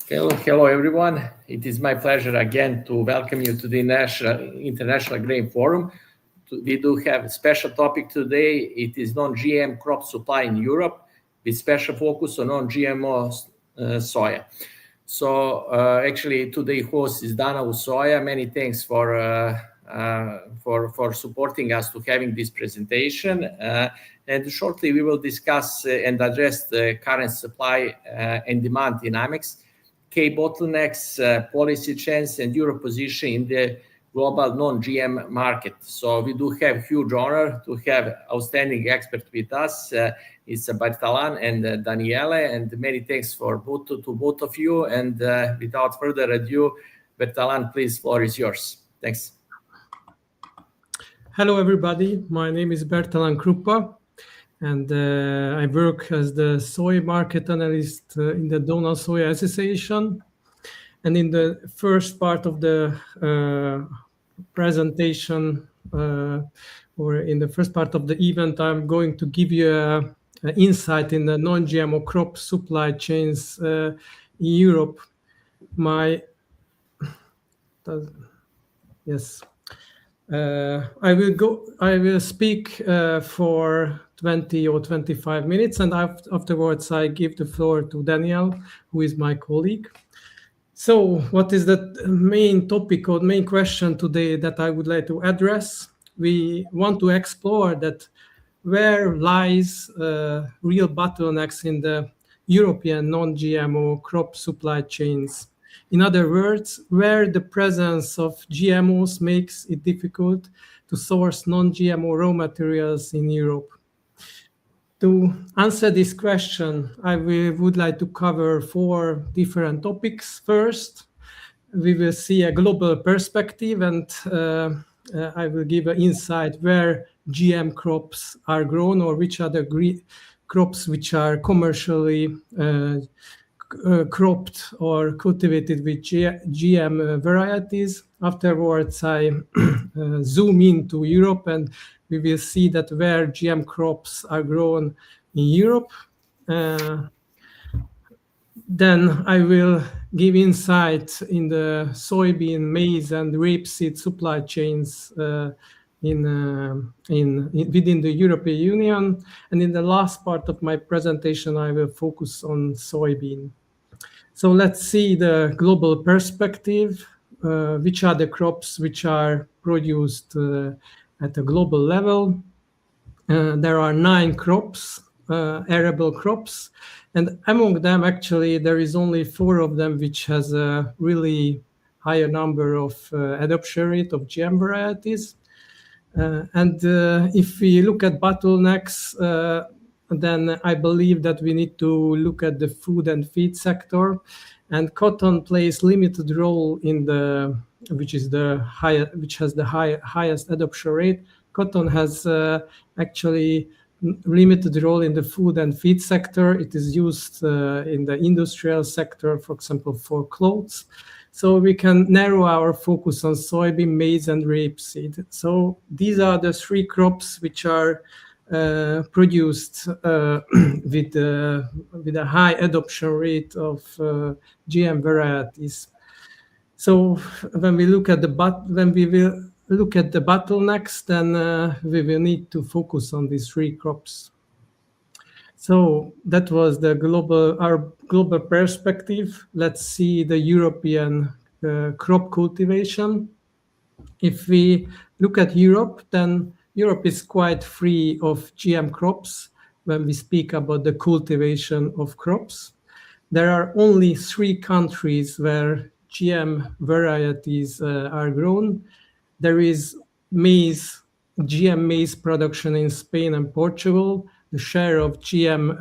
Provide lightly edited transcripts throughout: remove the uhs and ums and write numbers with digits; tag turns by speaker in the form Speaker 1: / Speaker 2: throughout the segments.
Speaker 1: Hello everyone. It is my pleasure again to welcome you to the International Grain Forum. We do have a special topic today. It is non-GM crop supply in Europe with special focus on non-GMO soya. So actually today host is Donau Soya. Many thanks for supporting us to having this presentation. And shortly we will discuss and address the current supply and demand dynamics, key bottlenecks, policy trends, and Europe position in the global non-GM market. So we do have huge honor to have outstanding expert with us. It's Bertalan and Daniele, and many thanks to both of you. And without further ado, Bertalan, please, floor is yours. Thanks.
Speaker 2: Hello, everybody. My name is Bertalan Kruppa, and I work as the soy market analyst in the Donau Soya Association. And in the first part of the presentation, or in the first part of the event, I'm going to give you an insight in the non-GMO crop supply chains in Europe. I will speak for 20 or 25 minutes, and afterwards I give the floor to Daniele, who is my colleague. So what is the main topic or main question today that I would like to address? We want to explore that where lies real bottlenecks in the European non-GMO crop supply chains. In other words, where the presence of GMOs makes it difficult to source non-GMO raw materials in Europe. To answer this question, I would like to cover 4 different topics. First, we will see a global perspective, and I will give an insight where GM crops are grown or which are the crops which are commercially cropped or cultivated with GM varieties. Afterwards, I zoom into Europe, and we will see that where GM crops are grown in Europe. Then I will give insight in the soybean, maize, and rapeseed supply chains within the European Union. And in the last part of my presentation, I will focus on soybean. So let's see the global perspective. Which are the crops which are produced at a global level? There are 9 crops, arable crops, and among them, actually, there is only 4 of them which has a really higher number of adoption rate of GM varieties. And if we look at bottlenecks, then I believe that we need to look at the food and feed sector, and cotton plays limited role in which has the highest adoption rate. Cotton has actually limited role in the food and feed sector. It is used in the industrial sector, for example, for clothes. So we can narrow our focus on soybean, maize, and rapeseed. So these are the 3 crops which are produced with a high adoption rate of GM varieties. So when we look at the bottlenecks, then we will need to focus on these 3 crops. So that was our global perspective. Let's see the European crop cultivation. If we look at Europe, then Europe is quite free of GM crops when we speak about the cultivation of crops. There are only 3 countries where GM varieties are grown. There is GM maize production in Spain and Portugal. The share of GM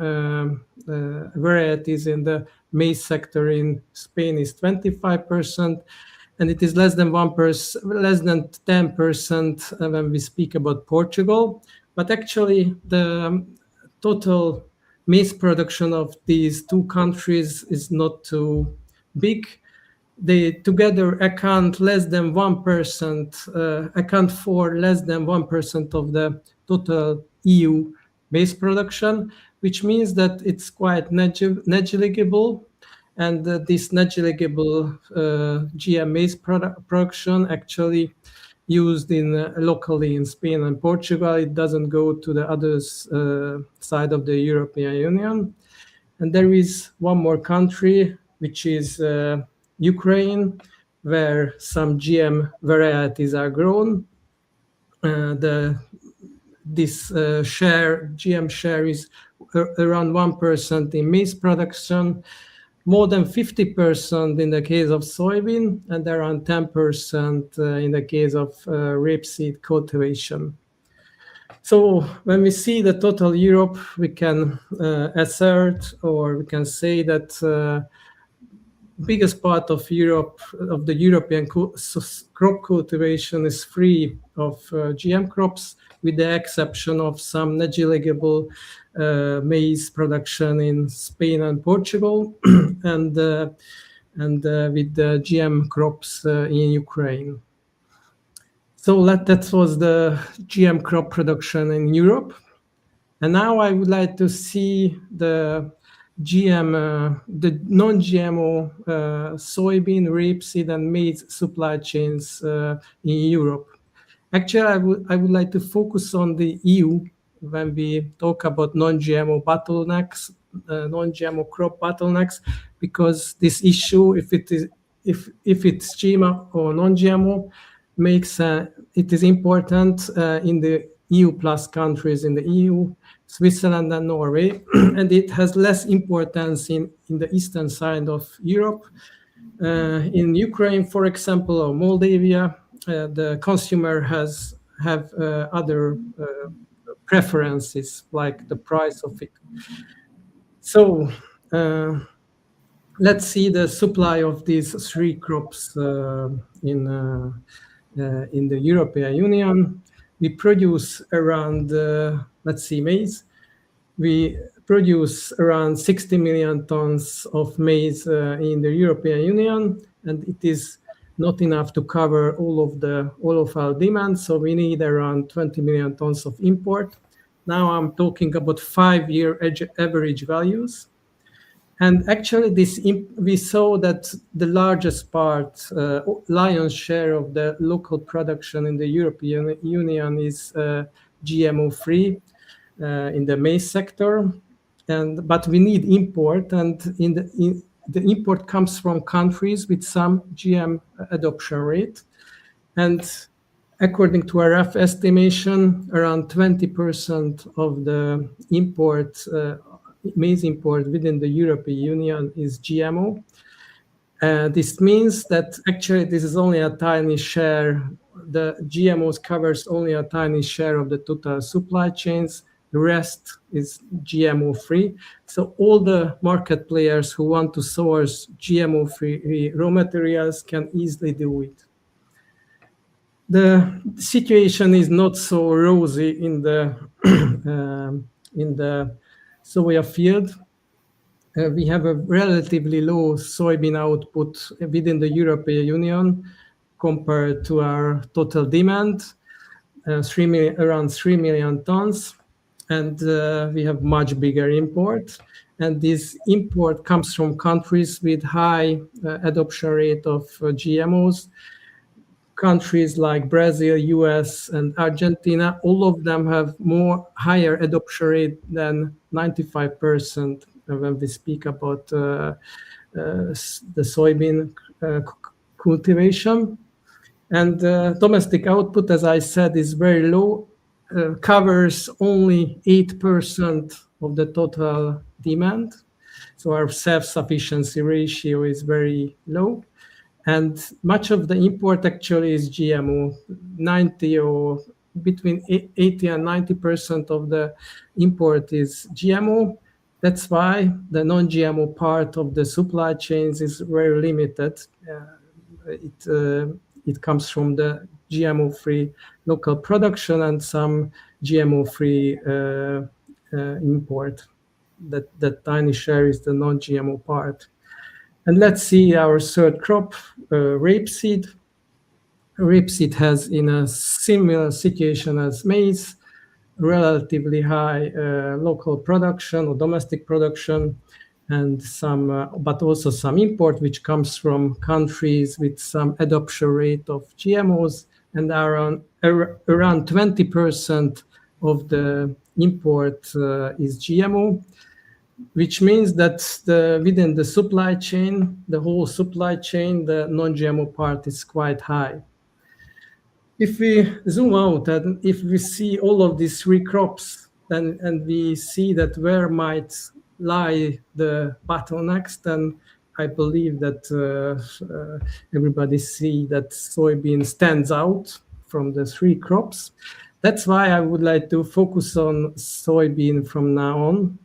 Speaker 2: varieties in the maize sector in Spain is 25%. And it is less than 10% when we speak about Portugal. But actually, the total maize production of these 2 countries is not too big. They together account for less than 1% of the total EU maize production, which means that it's quite negligible. And this negligible GM maize production actually used locally in Spain and Portugal. It doesn't go to the other side of the European Union. And there is one more country, which is Ukraine, where some GM varieties are grown. This GM share is around 1% in maize production, more than 50% in the case of soybean, and around 10% in the case of rapeseed cultivation. So when we see the total Europe, we can assert, or we can say that biggest part of Europe, of the European crop cultivation, is free of GM crops, with the exception of some negligible maize production in Spain and Portugal, and with the GM crops in Ukraine. So that was the GM crop production in Europe. And now I would like to see the non-GMO soybean, rapeseed, and maize supply chains in Europe. Actually, I would like to focus on the EU when we talk about non-GMO bottlenecks, non-GMO crop bottlenecks, because this issue, if it's GMO or non-GMO, makes it is important in the EU plus countries in the EU, Switzerland and Norway, and it has less importance in the eastern side of Europe. In Ukraine, for example, or Moldavia, the consumer have other preferences, like the price of it. So let's see the supply of these three crops in the European Union. We produce around, let's see, maize. We produce around 60 million tons of maize in the European Union, and it is not enough to cover all of our demand. So we need around 20 million tons of import. Now I'm talking about 5-year average values. And actually, we saw that the largest part, lion's share of the local production in the European Union is GMO-free in the maize sector. But we need import, and the import comes from countries with some GM adoption rate. And according to a rough estimation, around 20% of the maize import within the European Union is GMO. This means that actually this is only a tiny share. The GMOs covers only a tiny share of the total supply chains. The rest is GMO-free. So all the market players who want to source GMO-free raw materials can easily do it. The situation is not so rosy in the soya field. We have a relatively low soybean output within the European Union compared to our total demand, around 3 million tons. And we have much bigger import. And this import comes from countries with high adoption rate of GMOs. Countries like Brazil, US, and Argentina, all of them have higher adoption rate than 95% when we speak about the soybean cultivation. And domestic output, as I said, is very low, covers only 8% of the total demand. So our self-sufficiency ratio is very low. And much of the import actually is GMO. 90 or between 80 and 90% of the import is GMO. That's why the non-GMO part of the supply chains is very limited. It comes from the GMO-free local production and some GMO-free import. That tiny share is the non-GMO part. And let's see our third crop, rapeseed. Rapeseed has, in a similar situation as maize, relatively high local production or domestic production. and some, but also some import, which comes from countries with some adoption rate of GMOs, and around 20% of the import is GMO, which means that within the supply chain, the whole supply chain, the non-GMO part is quite high. If we zoom out and if we see all of these three crops, and we see that where might lie the bottlenecks, then I believe that everybody see that soybean stands out from the three crops. That's why I would like to focus on soybean from now on.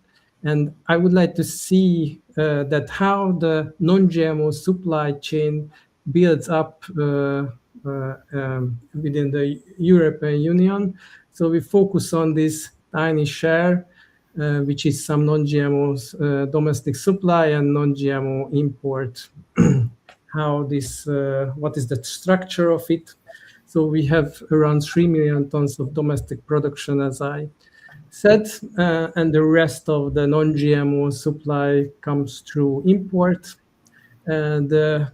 Speaker 2: And I would like to see that how the non-GMO supply chain builds up within the European Union. So we focus on this tiny share, which is some non-GMO domestic supply and non-GMO import. How this, what is the structure of it? So we have around 3 million tons of domestic production, as I said, and the rest of the non-GMO supply comes through import. The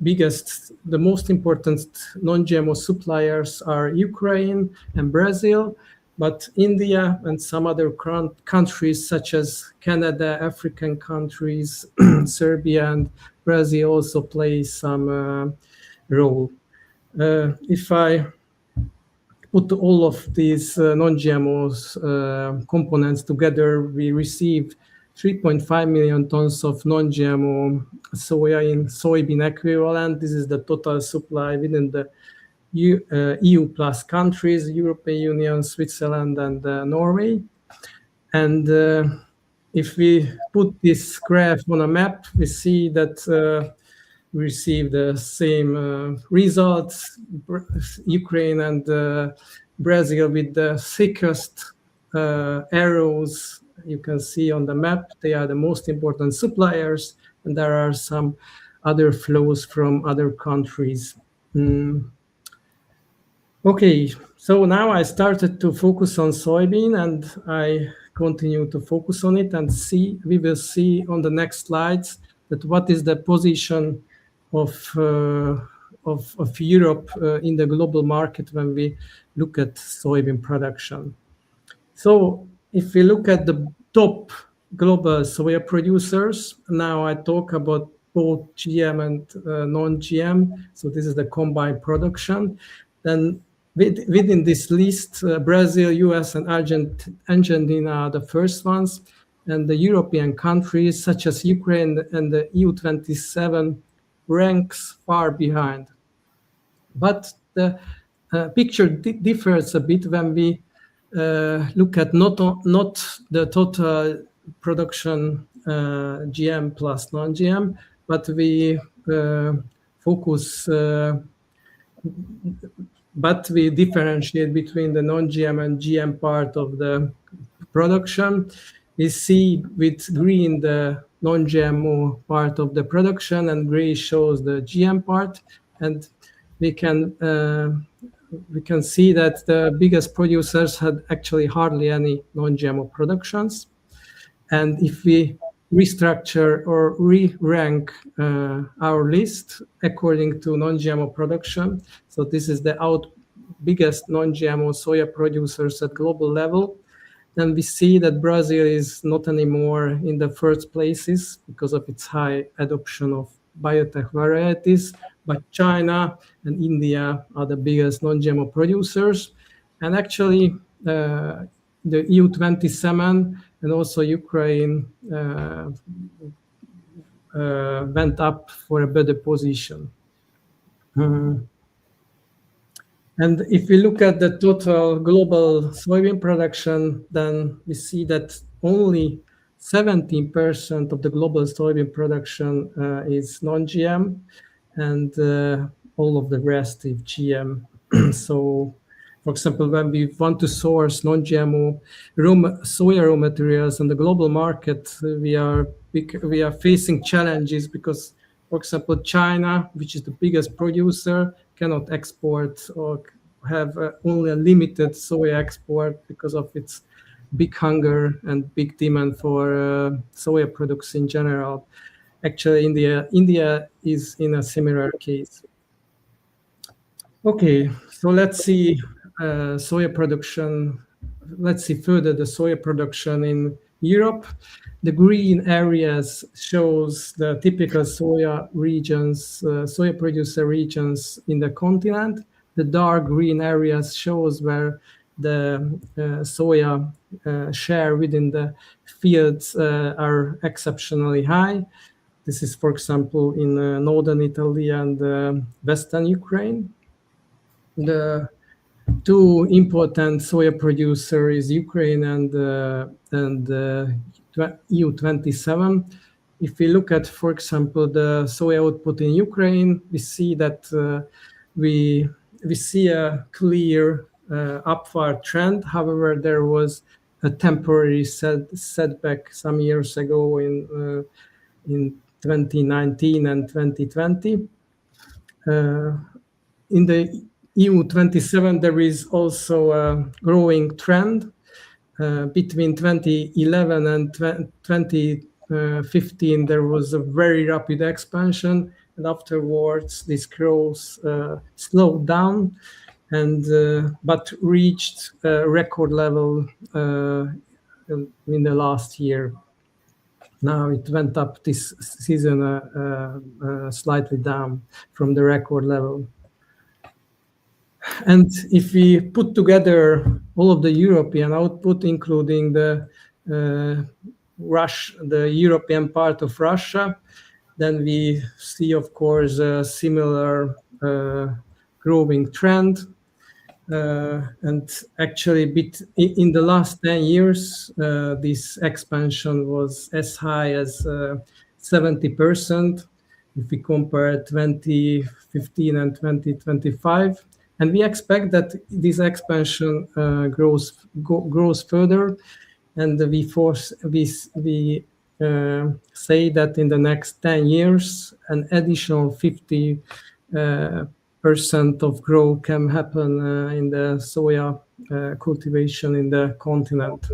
Speaker 2: most important non-GMO suppliers are Ukraine and Brazil, but India and some other countries such as Canada, African countries, Serbia and Brazil also play some role. If I put all of these non-GMO components together, we received 3.5 million tons of non-GMO soya in soybean equivalent. This is the total supply within the EU plus countries, European Union, Switzerland, and Norway. And if we put this graph on a map, we see that we receive the same results. Ukraine and Brazil with the thickest arrows you can see on the map. They are the most important suppliers, and there are some other flows from other countries. Okay, so now I started to focus on soybean, and I continue to focus on it, and we will see on the next slides that what is the position of Europe in the global market when we look at soybean production. So if we look at the top global soya producers, now I talk about both GM and non-GM. So this is the combined production. Then within this list, Brazil, US, and Argentina are the first ones. And the European countries, such as Ukraine and the EU27, ranks far behind. But the picture differs a bit when we look at not the total production GM plus non-GM, but we focus, but we differentiate between the non-GM and GM part of the production. We see with green the non-GMO part of the production, and gray shows the GM part, and we can see that the biggest producers had actually hardly any non-GMO productions. And if we restructure or re-rank our list according to non-GMO production, so this is the biggest non-GMO soya producers at global level, then we see that Brazil is not anymore in the first places because of its high adoption of biotech varieties, but China and India are the biggest non-GMO producers. And actually, the EU27 and also Ukraine went up for a better position. And if we look at the total global soybean production, then we see that only 17% of the global soybean production is non-GM, and all of the rest is GM. So, for example, when we want to source non-GMO soya raw materials on the global market, we are facing challenges because, for example, China, which is the biggest producer, cannot export or have only a limited soya export because of its big hunger and big demand for soya products in general. Actually, India is in a similar case. Okay, so let's see soya production. Let's see further the soya production in Europe. The green areas shows the typical soya regions, soya producer regions in the continent. The dark green areas shows where the soya share within the fields are exceptionally high. This is, for example, in northern Italy and western Ukraine. The two important soya producers is Ukraine and EU27. If we look at, for example, the soya output in Ukraine, we see that we see a clear upward trend. However, there was a temporary setback some years ago in 2019 and 2020. In the EU27, there is also a growing trend. Between 2011 and 2015, there was a very rapid expansion, and afterwards this growth slowed down, and but reached a record level in the last year. Now it went up this season slightly down from the record level. And if we put together all of the European output, including the European part of Russia, then we see, of course, a similar growing trend. And actually, in the last 10 years, this expansion was as high as 70% if we compare 2015 and 2025. And we expect that this expansion grows further, and we say that in the next 10 years, an additional 50% of growth can happen in the soya cultivation in the continent.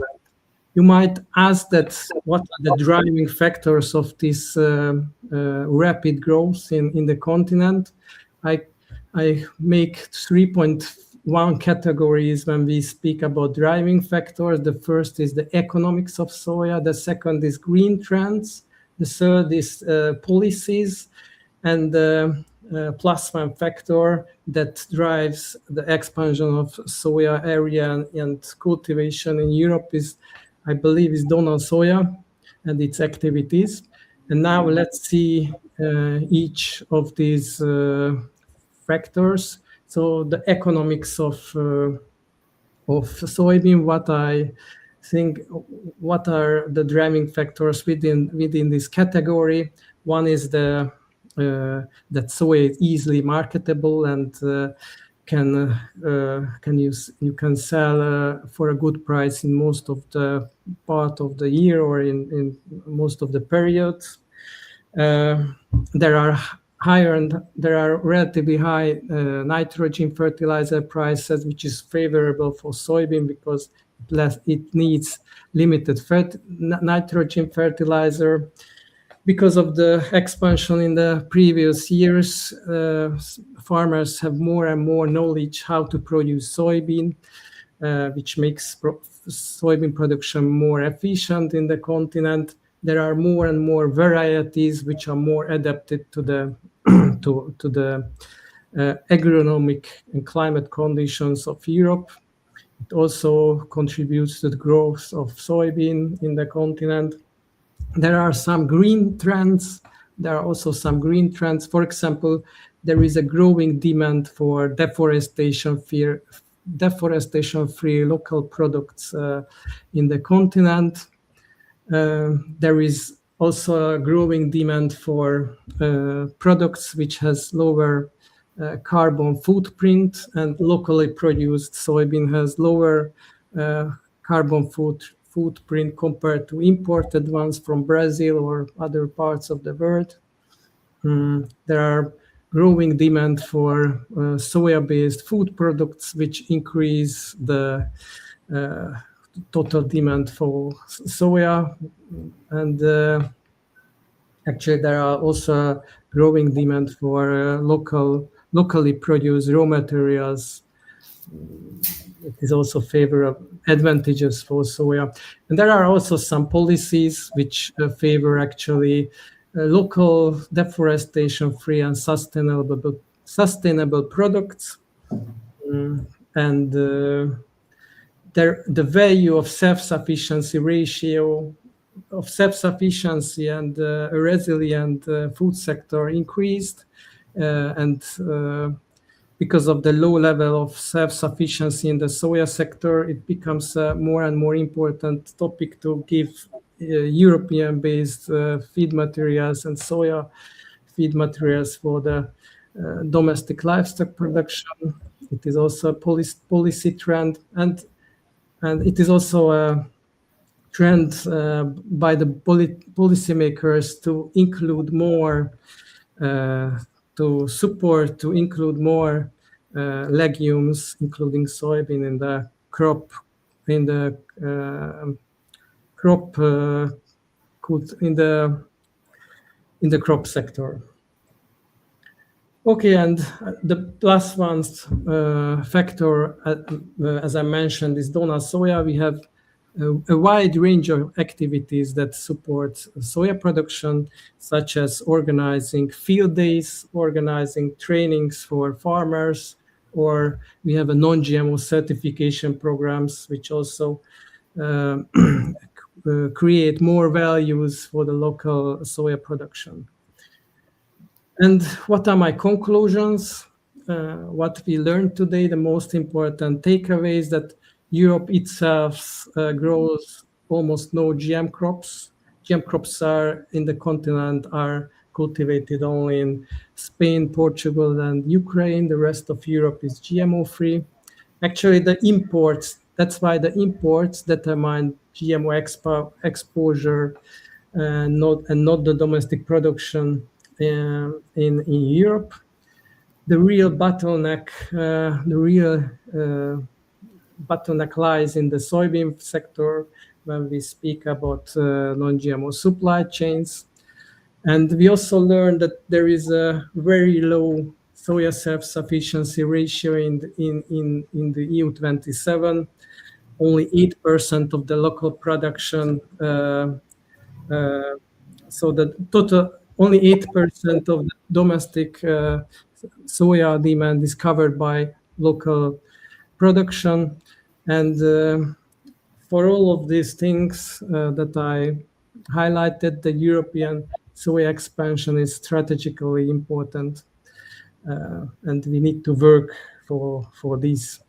Speaker 2: You might ask that what are the driving factors of this rapid growth in the continent? I make 3.1 categories when we speak about driving factors. The first is the economics of soya. The second is green trends. The third is policies. And the plus one factor that drives the expansion of soya area and cultivation in Europe is, I believe, is Donau soya and its activities. And now let's see each of these factors. So the economics of soybean, what are the driving factors within this category? One is that soya is easily marketable and you can sell for a good price in most of the part of the year or in most of the periods. There are relatively high nitrogen fertilizer prices, which is favorable for soybean because it needs limited nitrogen fertilizer. Because of the expansion in the previous years, farmers have more and more knowledge how to produce soybean, which makes soybean production more efficient in the continent. There are more and more varieties which are more adapted to the agronomic and climate conditions of Europe. It also contributes to the growth of soybean in the continent. There are some green trends. There are also some green trends. For example, there is a growing demand for deforestation-free local products in the continent. There is also a growing demand for products which has lower carbon footprint, and locally produced soybean has lower carbon footprint compared to imported ones from Brazil or other parts of the world. There are growing demand for soya-based food products, which increase the total demand for soya, and actually there are also growing demand for locally produced raw materials. It is also favorable advantages for soya, and there are also some policies which favor actually local deforestation-free and sustainable products, and the value of self-sufficiency ratio of self-sufficiency and a resilient food sector increased, and because of the low level of self-sufficiency in the soya sector, it becomes a more and more important topic to give European-based feed materials and soya feed materials for the domestic livestock production. It is also a policy trend, and it is also a trend by the policymakers to include more, to include more legumes, including soybean in the crop sector. Okay, and the last one factor, as I mentioned, is Donau soya. We have a wide range of activities that support soya production, such as organizing field days, organizing trainings for farmers, or we have a non-GMO certification programs, which also create more values for the local soya production. And what are my conclusions? What we learned today, the most important takeaway is that Europe itself grows almost no GM crops. GM crops are in the continent are cultivated only in Spain, Portugal, and Ukraine. The rest of Europe is GMO-free. Actually, the imports, that's why the imports determine GMO exposure and not the domestic production in Europe. The real bottleneck, bottleneck lies in the soybean sector when we speak about non-GMO supply chains. And we also learned that there is a very low soya self-sufficiency ratio in the EU27. Only 8% of the local production, so the total, only 8% of the domestic soya demand is covered by local production. And for all of these things that I highlighted, the European soya expansion is strategically important, and we need to work for this.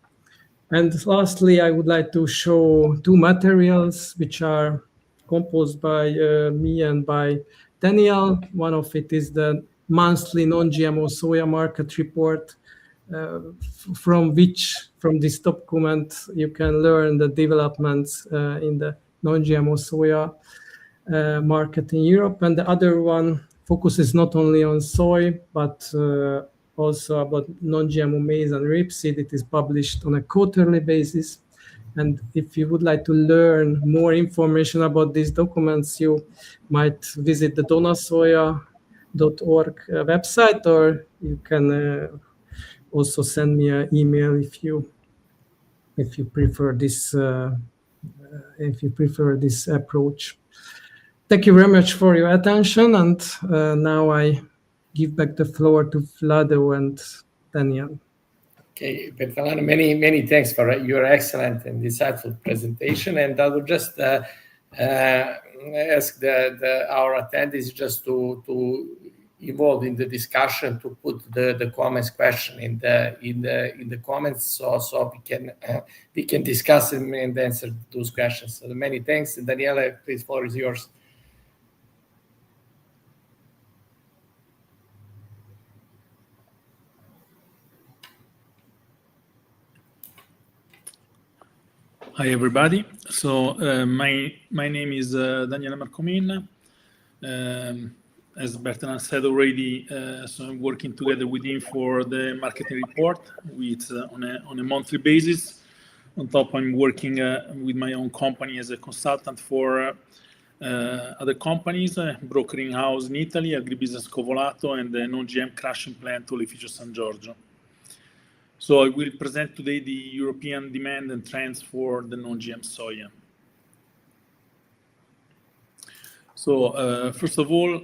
Speaker 2: And lastly, I would like to show two materials which are composed by me and by Daniele. One of it is the monthly non-GMO soya market report, from this document you can learn the developments in the non-GMO soya market in Europe. And the other one focuses not only on soy, but also about non-GMO maize and rapeseed. It is published on a quarterly basis. And if you would like to learn more information about these documents, you might visit the donausoya.org website, or you can also send me an email if you prefer this approach. Thank you very much for your attention, and now I give back the floor to Vlado and Daniele.
Speaker 1: Okay, Bertalan, many thanks for your excellent and insightful presentation. And I would just ask our attendees just to involve in the discussion, to put the comments question in the comments, so we can discuss them and answer those questions. So many thanks, and Daniele, please, floor is yours.
Speaker 3: Hi everybody. So my name is Daniele Marcomin. As Bertalan said already, so I'm working together with him for the marketing report, which on a monthly basis. On top, I'm working with my own company as a consultant for other companies, brokering house in Italy, agribusiness Kovačević, and the non-GM crushing plant Oleificio San Giorgio. So I will present today the European demand and trends for the non-GM soya. So first of all,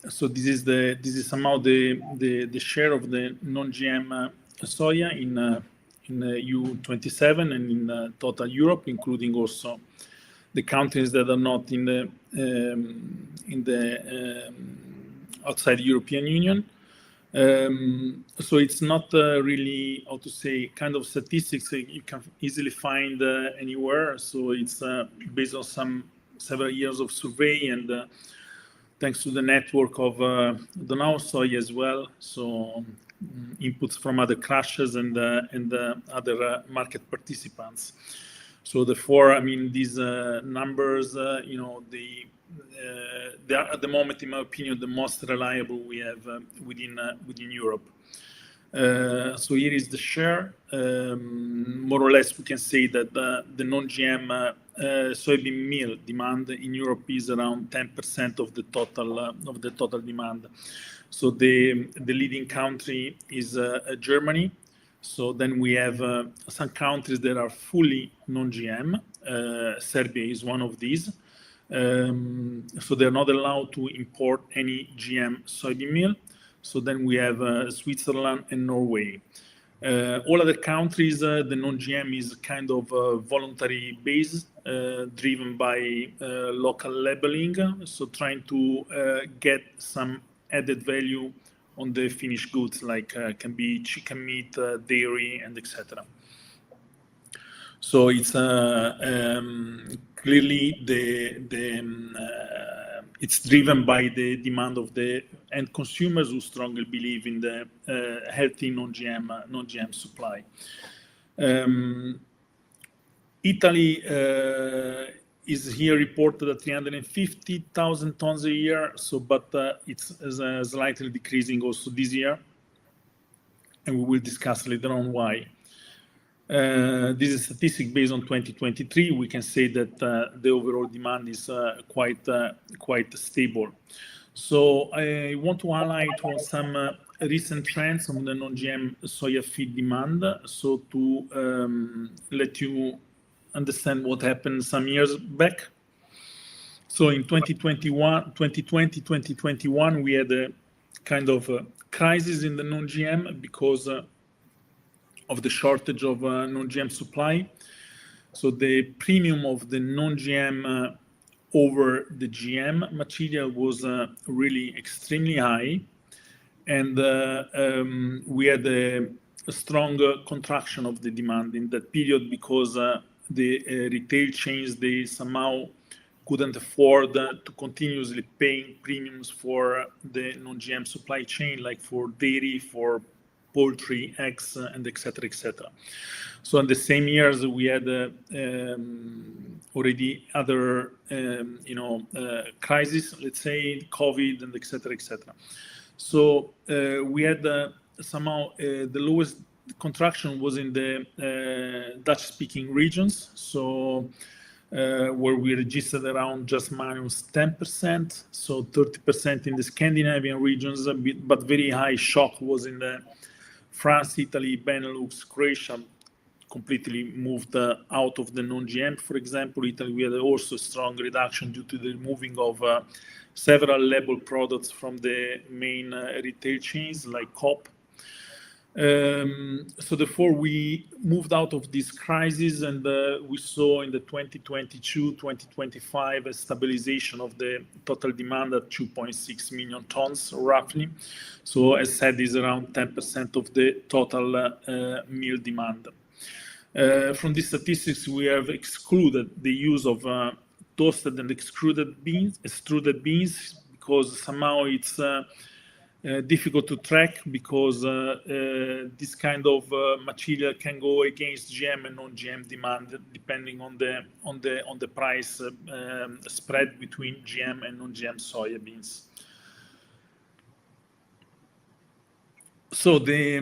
Speaker 3: so this is somehow the share of the non-GM soya in EU27 and in total Europe, including also the countries that are not in the outside the European Union. So it's not really, how to say, kind of statistics you can easily find anywhere. So it's based on several years of survey and thanks to the network of Donau Soya as well. So inputs from other crushers and other market participants. So therefore, I mean, these numbers, you know, they are at the moment, in my opinion, the most reliable we have within Europe. So here is the share. More or less, we can say that the non-GM soybean meal demand in Europe is around 10% of the total demand. So the leading country is Germany. So then we have some countries that are fully non-GM. Serbia is one of these. So they're not allowed to import any GM soybean meal. So then we have Switzerland and Norway. All other countries, the non-GM is kind of voluntary base, driven by local labeling. So trying to get some added value on the finished goods, like can be chicken meat, dairy, and etc. So it's clearly it's driven by the demand of the end consumers who strongly believe in the healthy non-GM supply. Italy is here reported at 350,000 tons a year. So, but it's slightly decreasing also this year, and we will discuss later on why. This is a statistic based on 2023. We can say that the overall demand is quite stable. So I want to highlight on some recent trends on the non-GM soya feed demand. So to let you understand what happened some years back. So in 2021, we had a kind of a crisis in the non-GM because of the shortage of non-GM supply. So the premium of the non-GM over the GM material was really extremely high. And we had a strong contraction of the demand in that period because the retail chains, they somehow couldn't afford to continuously paying premiums for the non-GM supply chain, like for dairy, for poultry, eggs, and etc., etc. So in the same years, we had already other, crises, let's say COVID and etc., etc. So we had somehow the lowest contraction was in the Dutch-speaking regions. So where we registered around just minus 10%, so 30% in the Scandinavian regions, but very high shock was in the France, Italy, Benelux, Croatia, completely moved out of the non-GM. For example, Italy, we had also a strong reduction due to the removing of several label products from the main retail chains like Coop. So therefore, we moved out of this crisis, and we saw in the 2022-2025 a stabilization of the total demand at 2.6 million tons, roughly. So as said, is around 10% of the total meal demand. From these statistics, we have excluded the use of toasted and extruded beans, because somehow it's difficult to track, because this kind of material can go against GM and non-GM demand depending on the price spread between GM and non-GM soybeans. So the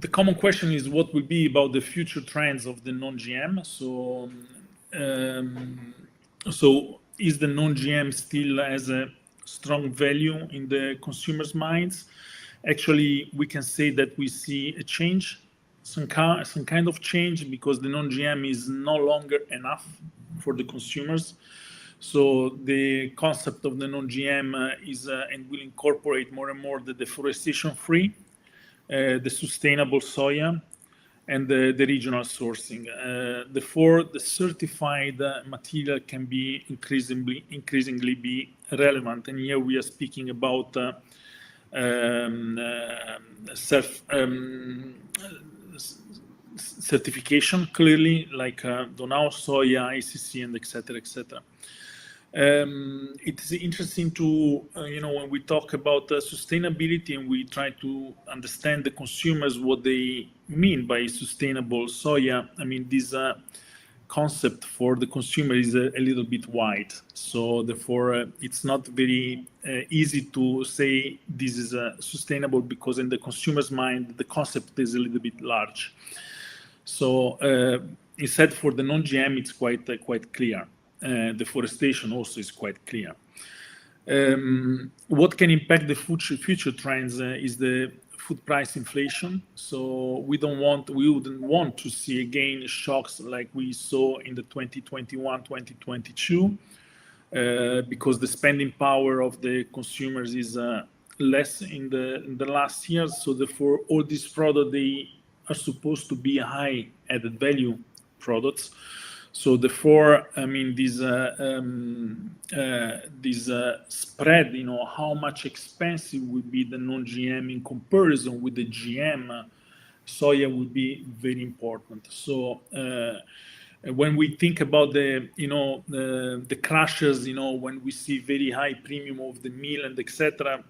Speaker 3: the common question is what will be about the future trends of the non-GM. So is the non-GM still has a strong value in the consumers' minds? Actually, we can say that we see a change, some kind of change, because the non-GM is no longer enough for the consumers. So the concept of the non-GM is and will incorporate more and more the deforestation-free, the sustainable soya, and the regional sourcing. Therefore, the certified material can be increasingly be relevant. And here we are speaking about certification, clearly, like Donau, Soya, ACC, and etc., etc. It is interesting to, when we talk about sustainability and we try to understand the consumers, what they mean by sustainable soya. I mean, this concept for the consumer is a little bit wide. So therefore, it's not very easy to say this is sustainable, because in the consumer's mind, the concept is a little bit large. So instead, for the non-GM, it's quite clear. Deforestation also is quite clear. What can impact the future trends is the food price inflation. So we wouldn't want to see again shocks like we saw in the 2021-2022, because the spending power of the consumers is less in the last years. So therefore, all these products, they are supposed to be high added value products. So therefore, I mean, this spread, how much expensive would be the non-GM in comparison with the GM soya would be very important. So when we think about the crushers, when we see very high premium of the meal and etc.,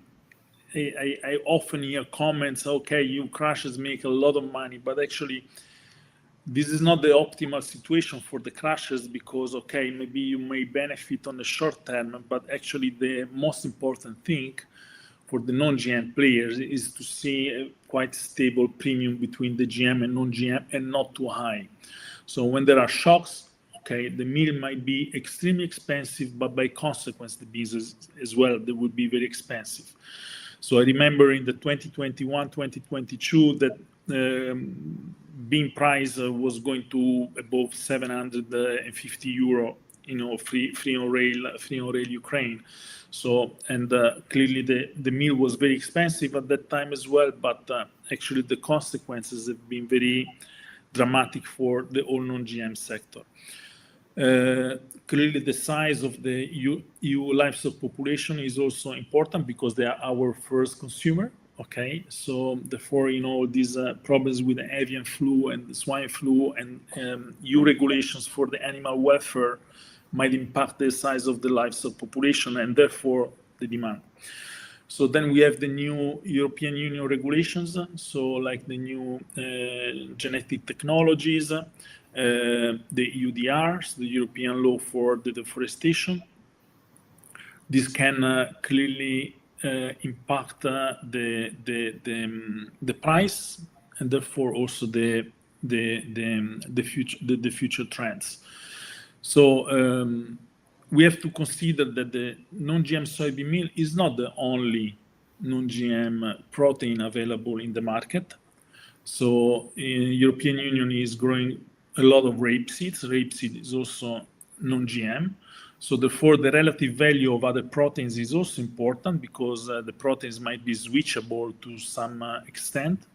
Speaker 3: I often hear comments, okay, you crushers make a lot of money, but actually, this is not the optimal situation for the crushers, because, okay, maybe you may benefit on the short term, but actually the most important thing for the non-GM players is to see a quite stable premium between the GM and non-GM, and not too high. So when there are shocks, okay, the meal might be extremely expensive, but by consequence, the beans as well, they would be very expensive. So I remember in the 2021-2022 that bean price was going to above 750 euro, free on rail Ukraine. So, and clearly the meal was very expensive at that time as well, but actually the consequences have been very dramatic for the all non-GM sector. Clearly the size of the EU livestock population is also important, because they are our first consumer. Okay, so therefore, these problems with the avian flu and the swine flu and EU regulations for the animal welfare might impact the size of the livestock population and therefore the demand. So then we have the new European Union regulations, so like the new genetic technologies, the EUDRs, the European law for the deforestation. This can clearly impact the price, and therefore also the future trends. So we have to consider that the non-GM soybean meal is not the only non-GM protein available in the market. So European Union is growing a lot of rapeseeds. Rapeseed is also non-GM. So therefore, the relative value of other proteins is also important, because the proteins might be switchable to some extent.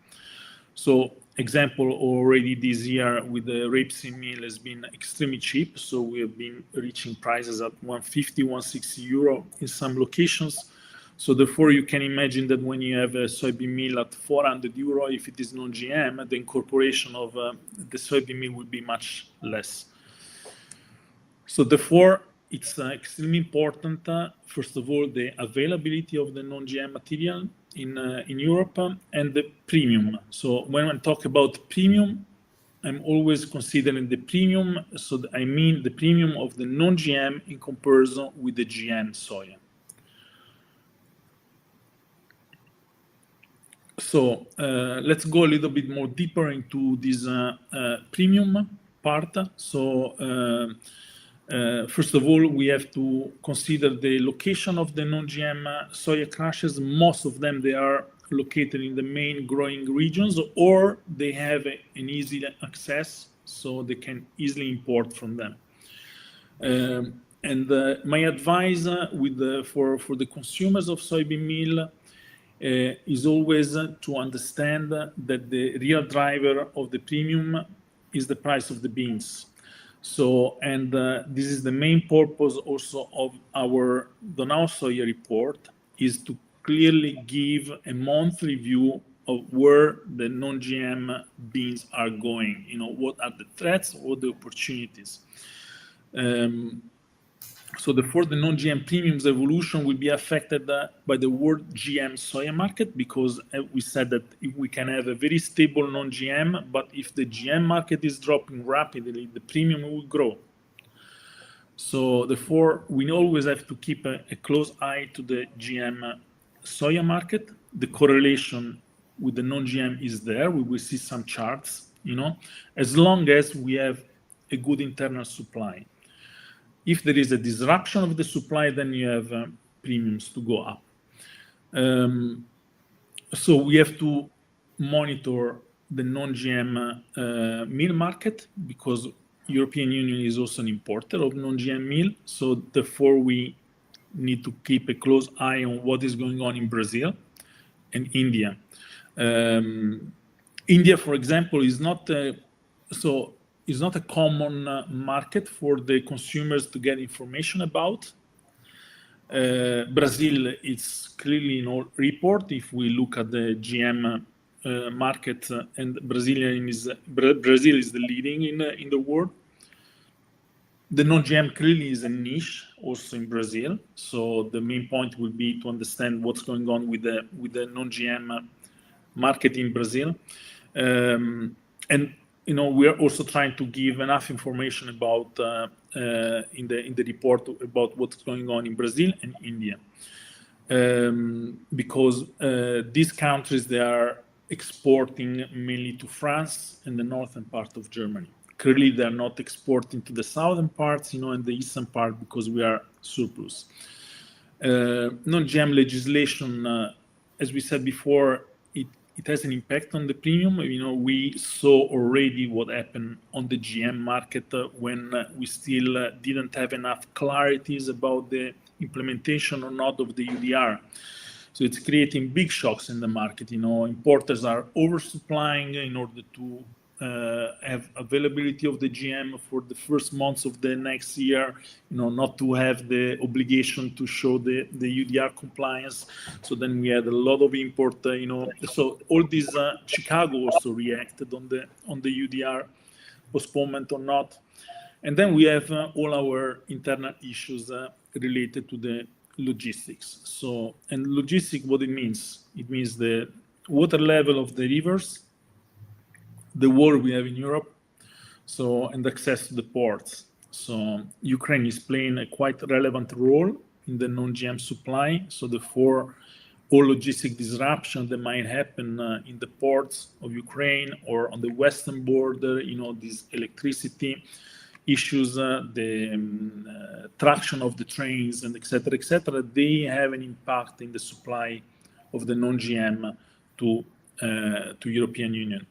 Speaker 3: So example, already this year with the rapeseed meal has been extremely cheap. So we have been reaching prices at 150, 160 euro in some locations. So therefore, you can imagine that when you have a soybean meal at 400 euro, if it is non-GM, the incorporation of the soybean meal will be much less. So therefore, it's extremely important, first of all, the availability of the non-GM material in Europe and the premium. So when I talk about premium, I'm always considering the premium. So I mean the premium of the non-GM in comparison with the GM soya. So let's go a little bit more deeper into this premium part. So first of all, we have to consider the location of the non-GM soya crushes. Most of them, they are located in the main growing regions, or they have an easy access, so they can easily import from them. And my advice for the consumers of soybean meal is always to understand that the real driver of the premium is the price of the beans. So, and this is the main purpose also of our Donau Soya report, is to clearly give a monthly view of where the non-GM beans are going. You know, what are the threats or the opportunities. So therefore, the non-GM premiums evolution will be affected by the world GM soya market, because we said that if we can have a very stable non-GM, but if the GM market is dropping rapidly, the premium will grow. So therefore, we always have to keep a close eye to the GM soya market. The correlation with the non-GM is there. We will see some charts, you know, as long as we have a good internal supply. If there is a disruption of the supply, then you have premiums to go up. So we have to monitor the non-GM meal market, because European Union is also an importer of non-GM meal. So therefore, we need to keep a close eye on what is going on in Brazil and India. India, for example, is not is not a common market for the consumers to get information about. Brazil is clearly no report. If we look at the GM market, and Brazil is the leading in the world. The non-GM clearly is a niche also in Brazil. So the main point will be to understand what's going on with the non-GM market in Brazil, and you know, we are also trying to give enough information about in the report about what's going on in Brazil and India, because these countries, they are exporting mainly to France and the northern part of Germany. Clearly, they are not exporting to the southern parts, you know, and the eastern part, because we are surplus. Non-GM legislation, as we said before, it has an impact on the premium. You know, we saw already what happened on the GM market when we still didn't have enough clarities about the implementation or not of the UDR. So it's creating big shocks in the market. You know, importers are oversupplying in order to have availability of the GM for the first months of the next year, you know, not to have the obligation to show the UDR compliance. So then we had a lot of import, you know, so all these, Chicago also reacted on the UDR postponement or not. And then we have all our internal issues related to the logistics. So, and logistics, what it means the water level of the rivers, the war we have in Europe, so, and access to the ports. So Ukraine is playing a quite relevant role in the non-GM supply. So therefore, all logistic disruption that might happen in the ports of Ukraine or on the western border, you know, these electricity issues, the traction of the trains, and et cetera, they have an impact in the supply of the non-GM to European Union.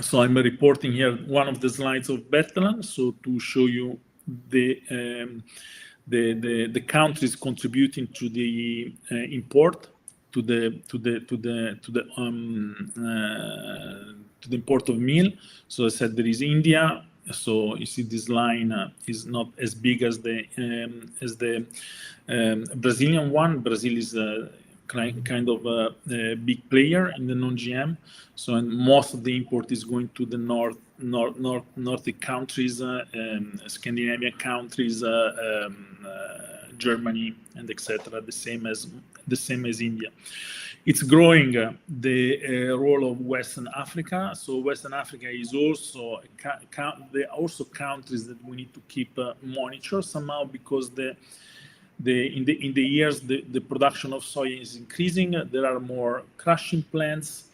Speaker 3: So I'm reporting here one of the slides of Bertalan, so to show you the countries contributing to the import to the import of meal. So I said there is India. So you see this line is not as big as the Brazilian one. Brazil is kind of a big player in the non-GM. So, and most of the import is going to the Nordic countries, Scandinavian countries, Germany, and etc. The same as India. It's growing the role of Western Africa. So Western Africa is also there are also countries that we need to keep monitor somehow, because the in the years the production of soya is increasing. There are more crushing plants,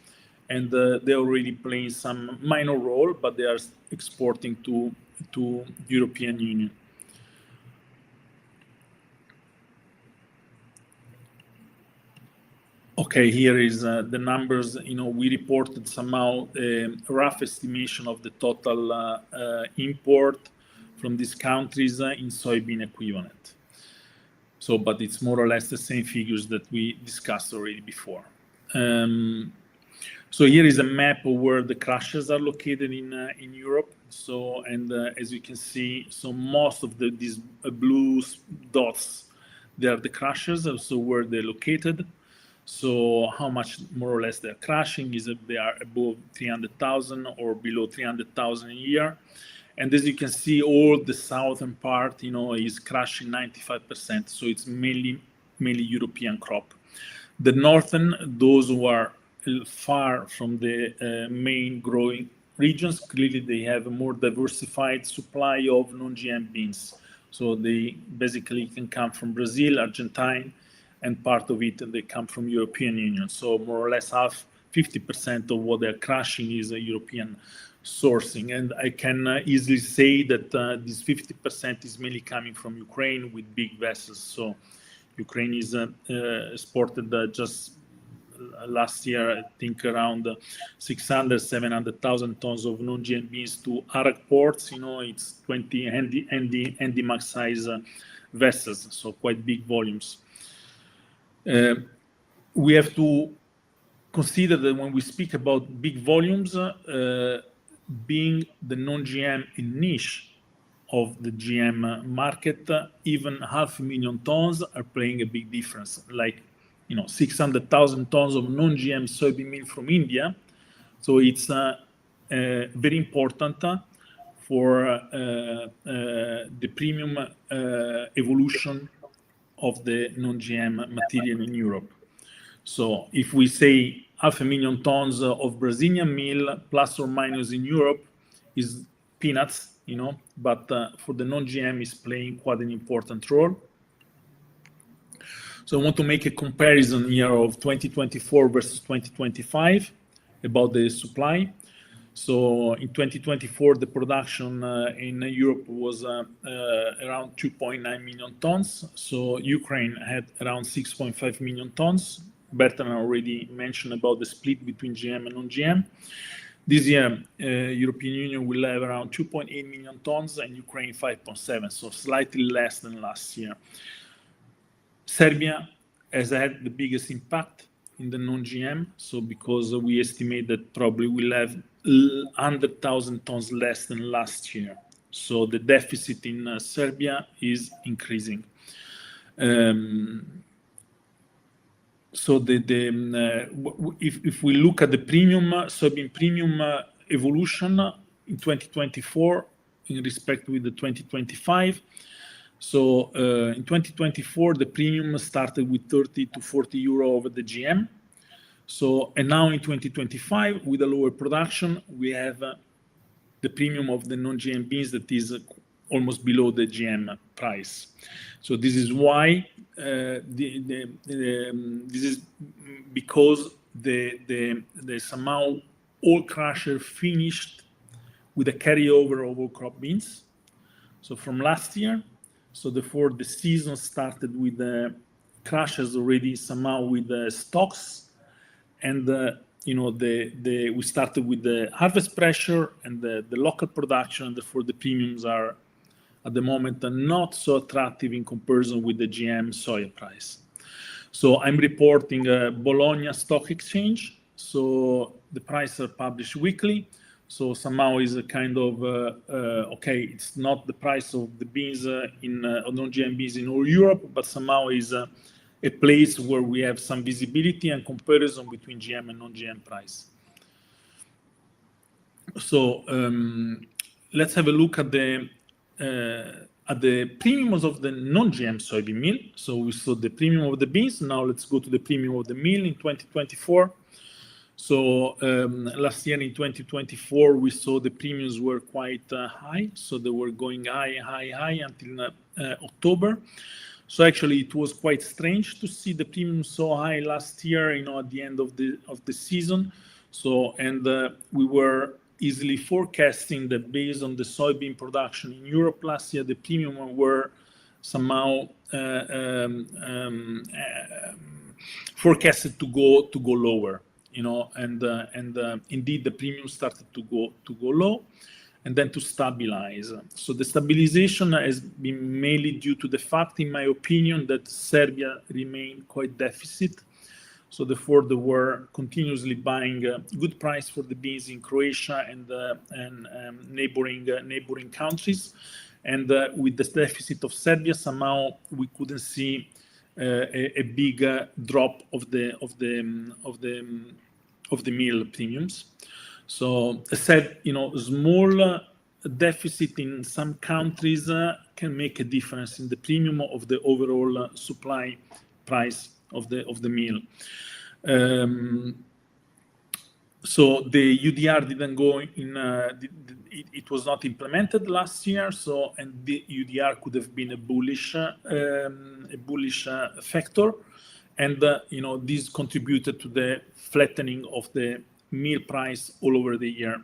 Speaker 3: and they're already playing some minor role, but they are exporting to European Union. Okay, here is the numbers. We reported somehow a rough estimation of the total import from these countries in soybean equivalent. So, but it's more or less the same figures that we discussed already before. So here is a map of where the crushers are located in Europe. So, and as you can see, so most of these blue dots, they are the crushers, so where they're located. So how much more or less they're crushing is that they are above 300,000 or below 300,000 a year. And as you can see, all the southern part, is crushing 95%. So it's mainly European crop. The northern, those who are far from the main growing regions, clearly they have a more diversified supply of non-GM beans. So they basically can come from Brazil, Argentina, and part of it they come from European Union. So more or less 50% of what they're crushing is a European sourcing. And I can easily say that this 50% is mainly coming from Ukraine with big vessels. So Ukraine is exported just last year, I think around 600, 700,000 tons of non-GM beans to Arab ports. It's 20 Handymax size vessels, so quite big volumes. We have to consider that when we speak about big volumes, being the non-GM in niche of the GM market, even 500,000 tons are playing a big difference. Like, 600,000 tons of non-GM soybean meal from India. So it's very important for the premium evolution of the non-GM material in Europe. So if we say 500,000 tons of Brazilian meal plus or minus in Europe is peanuts, but for the non-GM is playing quite an important role. So I want to make a comparison here of 2024 versus 2025 about the supply. So in 2024, the production in Europe was around 2.9 million tons. So Ukraine had around 6.5 million tons. Bertalan already mentioned about the split between GM and non-GM. This year, European Union will have around 2.8 million tons and Ukraine 5.7, so slightly less than last year. Serbia has had the biggest impact in the non-GM, so because we estimate that probably we'll have 100,000 tons less than last year. So the deficit in Serbia is increasing. So if we look at the premium, soybean premium evolution in 2024 in respect with the 2025, so in 2024 the premium started with 30 to 40 euro over the GM. So and now in 2025 with a lower production we have the premium of the non-GM beans that is almost below the GM price. So this is why this is because the somehow all crusher finished with a carryover of all crop beans. So from last year, so therefore the season started with the crushers already somehow with the stocks, and we started with the harvest pressure and the local production, and therefore the premiums are at the moment are not so attractive in comparison with the GM soya price. So I'm reporting Bologna Stock Exchange. So the prices are published weekly. So somehow is a kind of, okay, it's not the price of the beans in non-GM beans in all Europe, but somehow is a place where we have some visibility and comparison between GM and non-GM price. So let's have a look at the premiums of the non-GM soybean meal. So we saw the premium of the beans. Now let's go to the premium of the meal in 2024. So last year in 2024, we saw the premiums were quite high. So they were going high until October. So actually, it was quite strange to see the premium so high last year, at the end of the season. So, and we were easily forecasting that based on the soybean production in Europe last year, the premium were somehow forecasted to go lower, and indeed the premium started to go low, and then to stabilize. So the stabilization has been mainly due to the fact, in my opinion, that Serbia remained quite deficit. So therefore, they were continuously buying a good price for the beans in Croatia and neighboring countries. And with the deficit of Serbia, somehow we couldn't see a big drop of the meal premiums. So I said, small deficit in some countries can make a difference in the premium of the overall supply price of the meal. So the UDR didn't go in. It was not implemented last year. So, and the UDR could have been a bullish factor, and this contributed to the flattening of the meal price all over the year,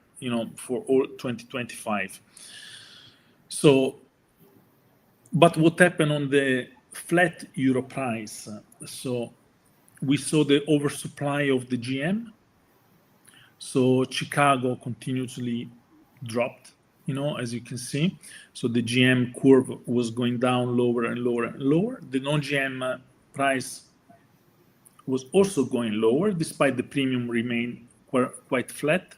Speaker 3: for all 2025. So, but what happened on the flat euro price? So we saw the oversupply of the GM. So Chicago continuously dropped, as you can see. So the GM curve was going down lower and lower and lower. The non-GM price was also going lower, despite the premium remained quite flat.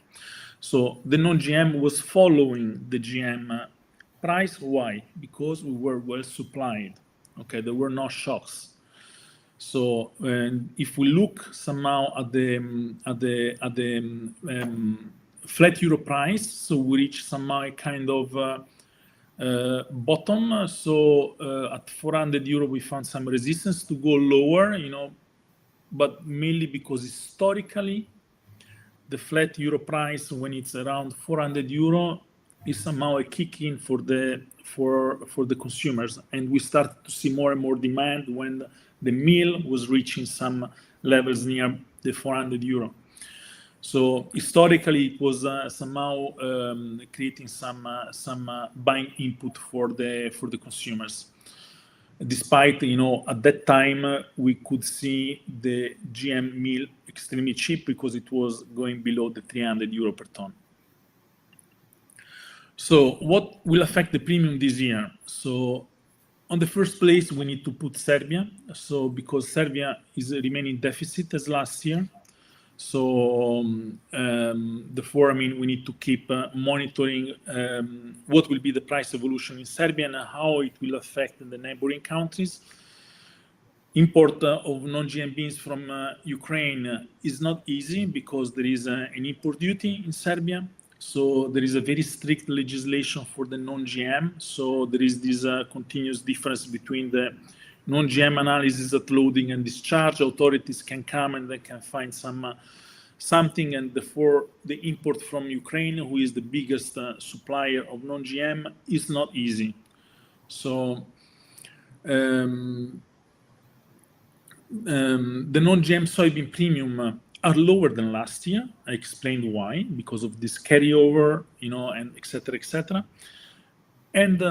Speaker 3: So the non-GM was following the GM price. Why? Because we were well supplied. Okay, there were no shocks. So if we look somehow at the flat euro price, so we reach somehow a kind of bottom. So at 400 euro, we found some resistance to go lower, but mainly because historically, the flat euro price, when it's around 400 euro, is somehow a kick in for the consumers, and we started to see more and more demand when the meal was reaching some levels near the 400 euro. So historically, it was somehow creating some buying input for the consumers. Despite, at that time, we could see the GM meal extremely cheap because it was going below the 300 euro per ton. So what will affect the premium this year? So on the first place, we need to put Serbia. So because Serbia is remaining deficit as last year. So therefore, we need to keep monitoring what will be the price evolution in Serbia and how it will affect the neighboring countries. Import of non-GM beans from Ukraine is not easy because there is an import duty in Serbia. So there is a very strict legislation for the non-GM. So there is this continuous difference between the non-GM analysis at loading and discharge. Authorities can come and they can find something, and therefore the import from Ukraine, who is the biggest supplier of non-GM, is not easy. So the non-GM soybean premium are lower than last year. I explained why, because of this carryover, and et cetera. And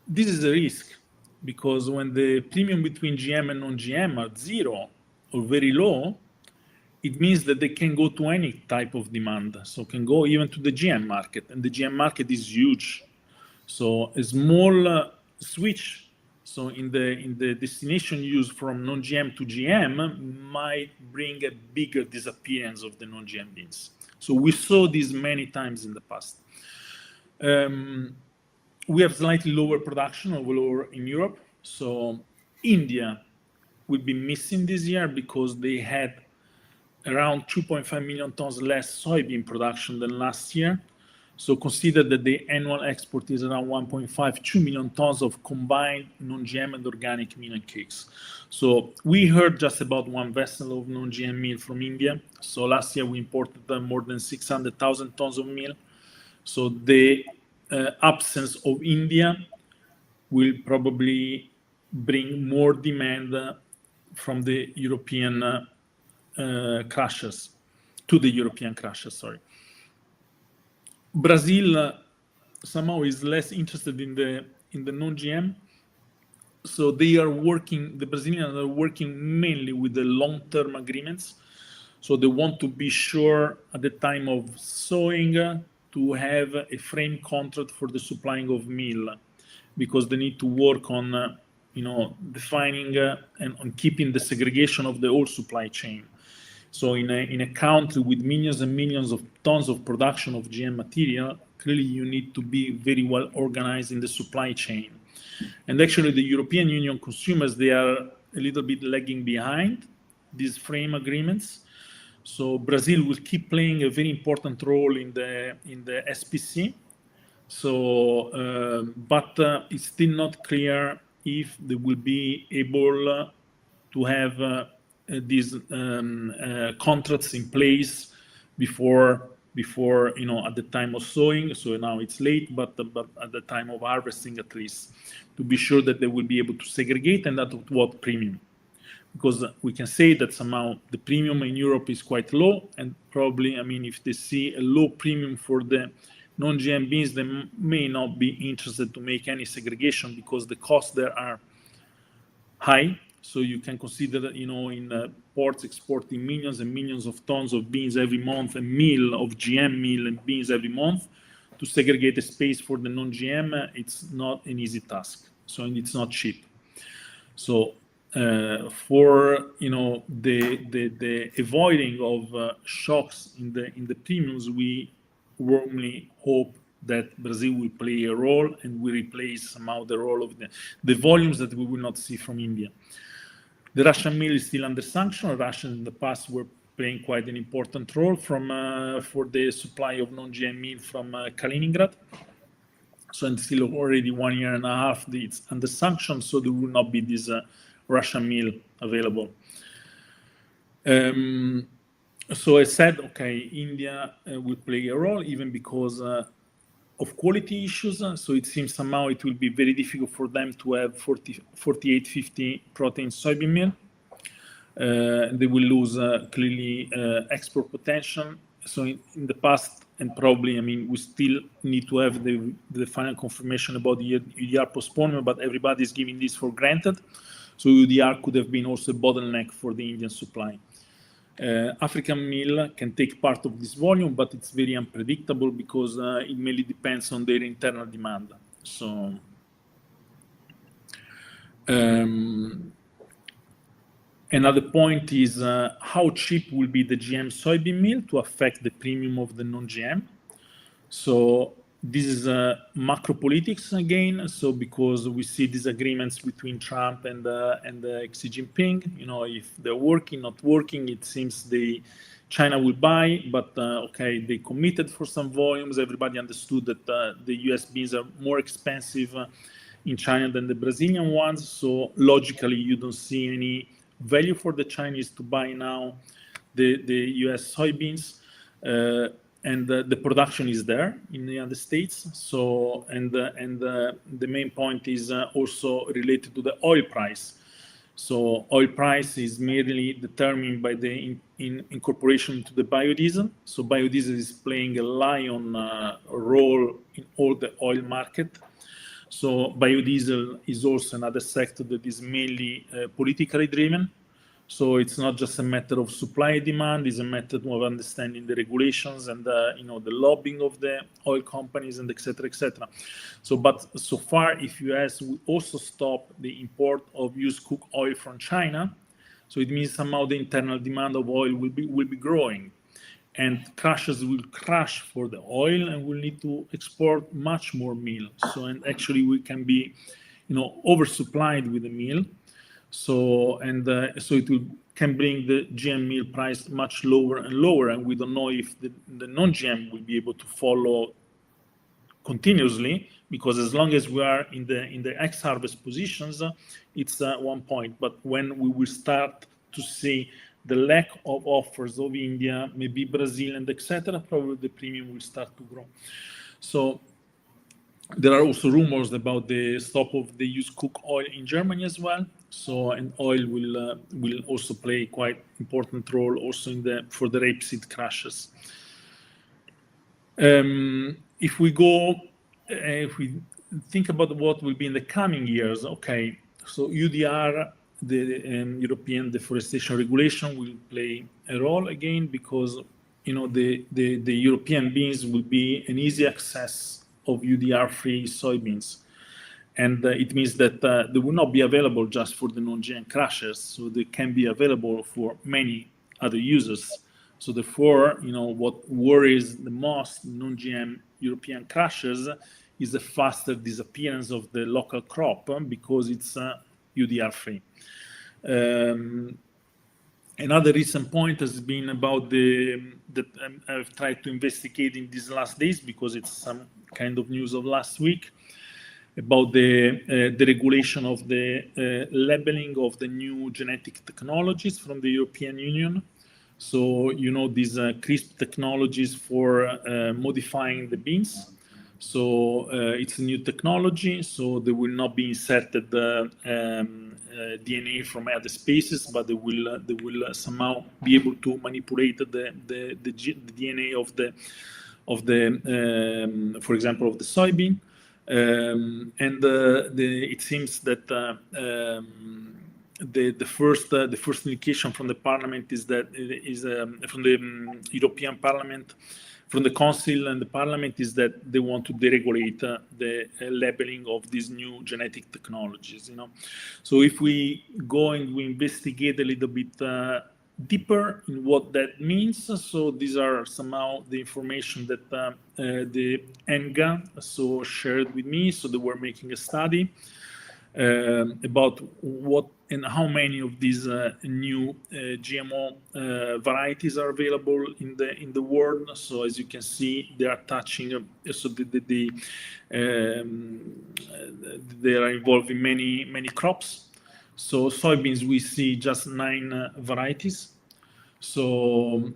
Speaker 3: this is a risk, because when the premium between GM and non-GM are zero or very low, it means that they can go to any type of demand. So can go even to the GM market, and the GM market is huge. So a small switch, so in the destination use from non-GM to GM might bring a bigger disappearance of the non-GM beans. So we saw this many times in the past. We have slightly lower production overall in Europe. So India will be missing this year because they had around 2.5 million tons less soybean production than last year. So consider that the annual export is around 1.52 million tons of combined non-GM and organic meal and cakes. So we heard just about one vessel of non-GM meal from India. So last year we imported more than 600,000 tons of meal. So the absence of India will probably bring more demand from the European crushers to the European crushers. Sorry. Brazil somehow is less interested in the non-GM, so they are working. The Brazilians are working mainly with the long-term agreements. So they want to be sure at the time of sowing to have a frame contract for the supplying of meal, because they need to work on defining and on keeping the segregation of the whole supply chain. So in a country with millions and millions of tons of production of GM material, clearly you need to be very well organized in the supply chain. And actually the European Union consumers, they are a little bit lagging behind these frame agreements. So Brazil will keep playing a very important role in the SPC. So, but it's still not clear if they will be able to have these contracts in place before at the time of sowing. So now it's late, but at the time of harvesting at least, to be sure that they will be able to segregate, and at what premium. Because we can say that somehow the premium in Europe is quite low, and probably, if they see a low premium for the non-GM beans, they may not be interested to make any segregation because the costs there are high. So you can consider that, in ports exporting millions and millions of tons of beans every month, and meal of GM meal and beans every month, to segregate a space for the non-GM, it's not an easy task. So it's not cheap. So for the avoiding of shocks in the premiums, we warmly hope that Brazil will play a role and will replace somehow the role of the volumes that we will not see from India. The Russian mill is still under sanction. Russians in the past were playing quite an important role for the supply of non-GM meal from Kaliningrad. So until already 1.5 years, it's under sanction, so there will not be this Russian meal available. So I said, okay, India will play a role even because of quality issues. So it seems somehow it will be very difficult for them to have 4850 protein soybean meal. They will lose clearly export potential. So in the past, and probably, we still need to have the final confirmation about the UDR postponement, but everybody is giving this for granted. So UDR could have been also a bottleneck for the Indian supply. African meal can take part of this volume, but it's very unpredictable because it mainly depends on their internal demand. So another point is how cheap will be the GM soybean meal to affect the premium of the non-GM. So this is macro politics again. So because we see disagreements between Trump and Xi Jinping, if they're working, not working, it seems China will buy, but okay, they committed for some volumes. Everybody understood that the US beans are more expensive in China than the Brazilian ones. So logically, you don't see any value for the Chinese to buy now the US soybeans. And the production is there in the United States. So and the main point is also related to the oil price. So oil price is merely determined by the incorporation into the biodiesel. So biodiesel is playing a lion role in all the oil market. So biodiesel is also another sector that is mainly politically driven. So it's not just a matter of supply and demand, it's a matter of understanding the regulations and the lobbying of the oil companies and et cetera, et cetera. So, but so far, if US will also stop the import of used cook oil from China, so it means somehow the internal demand of oil will be growing, and crushers will crush for the oil and will need to export much more meal. So, and actually we can be, oversupplied with the meal. So so it can bring the GM meal price much lower and lower, and we don't know if the non-GM will be able to follow continuously, because as long as we are in the ex-harvest positions, it's 1 point. But when we will start to see the lack of offers of India, maybe Brazil, and etc., probably the premium will start to grow. So There are also rumors about the stop of the used cook oil in Germany as well. So, and oil will also play quite important role also for the rapeseed crushers. If we think about what will be in the coming years, okay, so UDR, the European Deforestation Regulation, will play a role again, because the European beans will be an easy access of UDR-free soybeans, and it means that they will not be available just for the non-GM crushers, so they can be available for many other users. So therefore, what worries the most non-GM European crushers is the faster disappearance of the local crop, because it's UDR free. Another recent point has been about that I've tried to investigate in these last days, because it's some kind of news of last week, about the regulation of the labeling of the new genetic technologies from the European Union. So, these CRISP technologies for modifying the beans. So it's a new technology, so they will not be inserted DNA from other species, but they will somehow be able to manipulate the DNA of the for example, of the soybean. It seems that the first indication from the Parliament is from the European Parliament, from the Council and the Parliament, is that they want to deregulate the labeling of these new genetic technologies. So if we go and we investigate a little bit deeper in what that means, so these are somehow the information that the ENGA shared with me. So they were making a study about what and how many of these new GMO varieties are available in the world. So as you can see, they are touching. So they are involved in many crops. So soybeans, we see just 9 varieties. So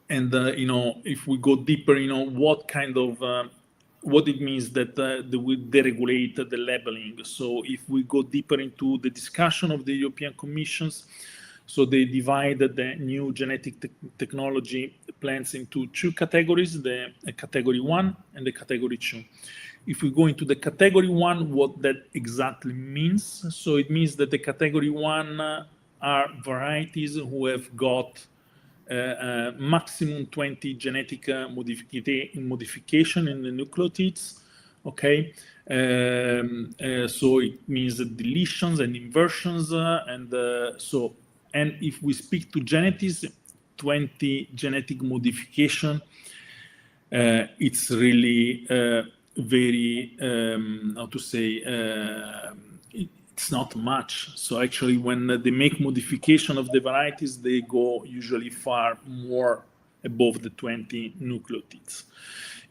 Speaker 3: if we go deeper, what kind of what it means that they will deregulate the labeling. So if we go deeper into the discussion of the European Commissions, so they divided the new genetic technology plants into 2 categories, the category 1 and the category 2. If we go into the category 1, what that exactly means, so it means that the category 1 are varieties who have got maximum 20 genetic modification in the nucleotides. Okay, so it means deletions and inversions, and if we speak to genetics, 20 genetic modification, it's really very how to say, it's not much. So actually, when they make modification of the varieties, they go usually far more above the 20 nucleotides.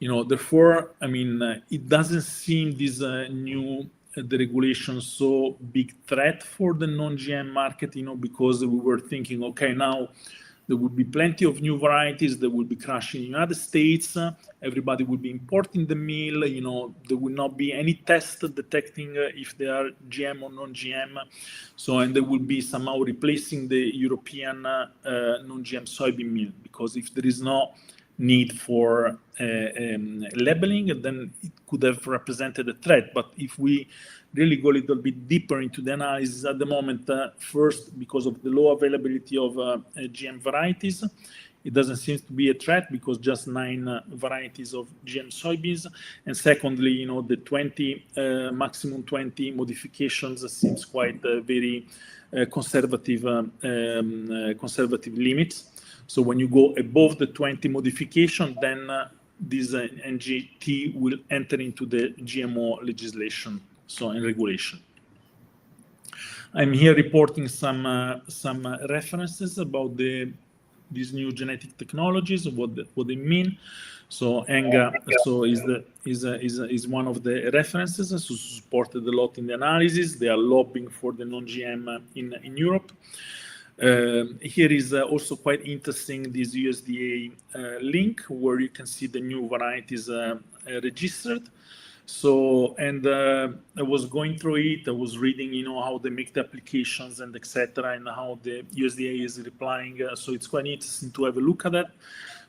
Speaker 3: Therefore, I mean, it doesn't seem this new deregulation so big threat for the non-GM market, because we were thinking, okay, now there will be plenty of new varieties that will be crushing in the United States. Everybody will be importing the meal. There will not be any test detecting if they are GM or non-GM. So, and they will be somehow replacing the European non-GM soybean meal, because if there is no need for labeling, then it could have represented a threat. But if we really go a little bit deeper into the analysis at the moment, first, because of the low availability of GM varieties, it doesn't seem to be a threat, because just 9 varieties of GM soybeans. And secondly, the maximum 20 modifications seems quite very conservative limits. So when you go above the 20 modification, then this NGT will enter into the GMO legislation, so in regulation. I'm here reporting some references about these new genetic technologies, what they mean. So ENGA is one of the references, so supported a lot in the analysis. They are lobbying for the non-GM in Europe. Here is also quite interesting, this USDA link where you can see the new varieties registered. So, and I was going through it, I was reading, you know, how they make the applications and etc., and how the USDA is replying. So it's quite interesting to have a look at that.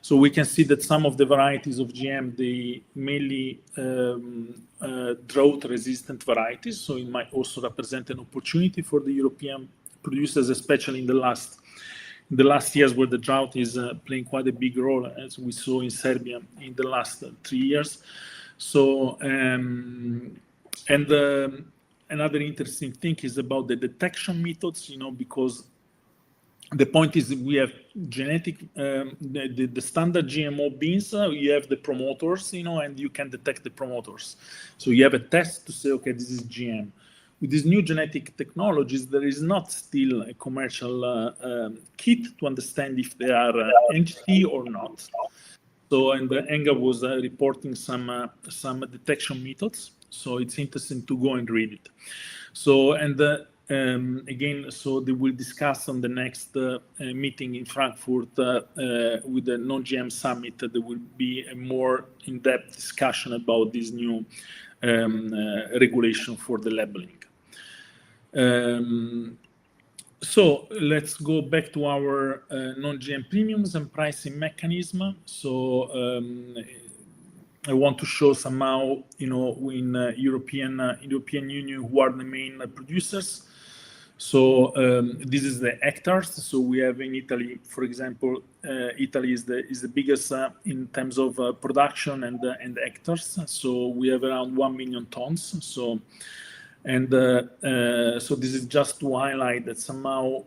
Speaker 3: So we can see that some of the varieties of GM, they mainly drought-resistant varieties. So it might also represent an opportunity for the European producers, especially in the last years where the drought is playing quite a big role, as we saw in Serbia in the last 3 years. So, another interesting thing is about the detection methods, you know, because the point is we have genetic, the standard GMO beans, you have the promoters, you know, and you can detect the promoters. So you have a test to say, okay, this is GM. With these new genetic technologies, there is not still a commercial kit to understand if they are NGT or not. So, and Enga was reporting some detection methods. So it's interesting to go and read it. So, and again, so they will discuss on the next meeting in Frankfurt with the non-GM summit. There will be a more in-depth discussion about this new regulation for the labeling. So let's go back to our non-GM premiums and pricing mechanism. So I want to show somehow, you know, in European Union, who are the main producers. So this is the hectares. So we have in Italy, for example, Italy is the biggest in terms of production and hectares. So we have around 1 million tons. So. And so this is just to highlight that somehow,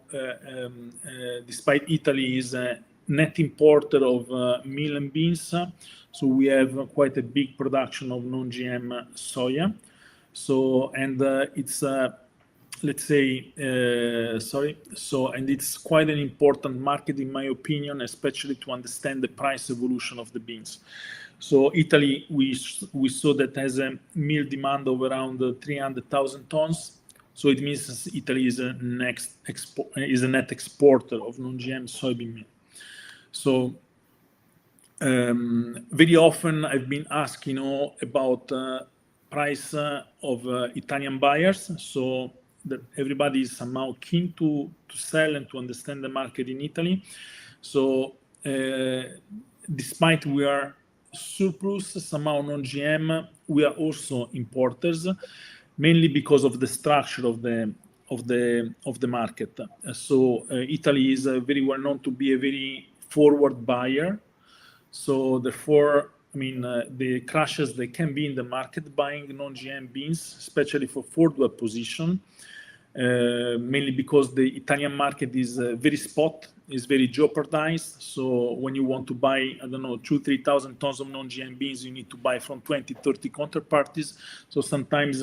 Speaker 3: despite Italy is a net importer of meal and beans, so we have quite a big production of non-GM soya. So, and it's, let's say, so, and it's quite an important market, in my opinion, especially to understand the price evolution of the beans. So Italy, we saw that has a meal demand of around 300,000 tons. So it means Italy is a net exporter of non-GM soybean meal. So very often I've been asked, you know, about price of Italian buyers. So that everybody is somehow keen to sell and to understand the market in Italy. So despite we are surplus somehow non-GM, we are also importers, mainly because of the structure of the market. So Italy is very well known to be a very forward buyer. So therefore, I mean, the crushers, they can be in the market buying non-GM beans, especially for forward position, mainly because the Italian market is very spot, is very jeopardized. So when you want to buy, I don't know, 2,000-3,000 tons of non-GM beans, you need to buy from 20-30 counterparties. So sometimes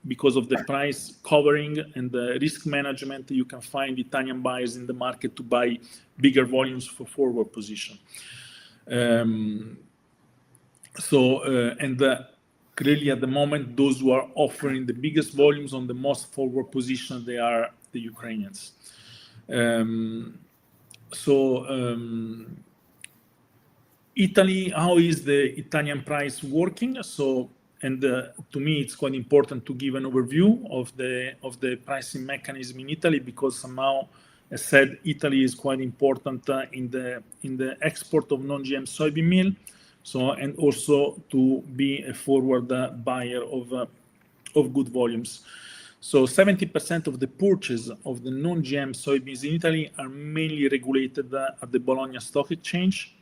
Speaker 3: because of the price covering and the risk management, you can find Italian buyers in the market to buy bigger volumes for forward position. Clearly at the moment, those who are offering the biggest volumes on the most forward position, they are the Ukrainians. Italy, how is the Italian price working? So, and to me, it's quite important to give an overview of the pricing mechanism in Italy, because somehow, as said, Italy is quite important in the export of non-GM soybean meal. So, and also to be a forward buyer of good volumes. So 70% of the purchase of the non-GM soybeans in Italy are mainly regulated at the Bologna Stock Exchange.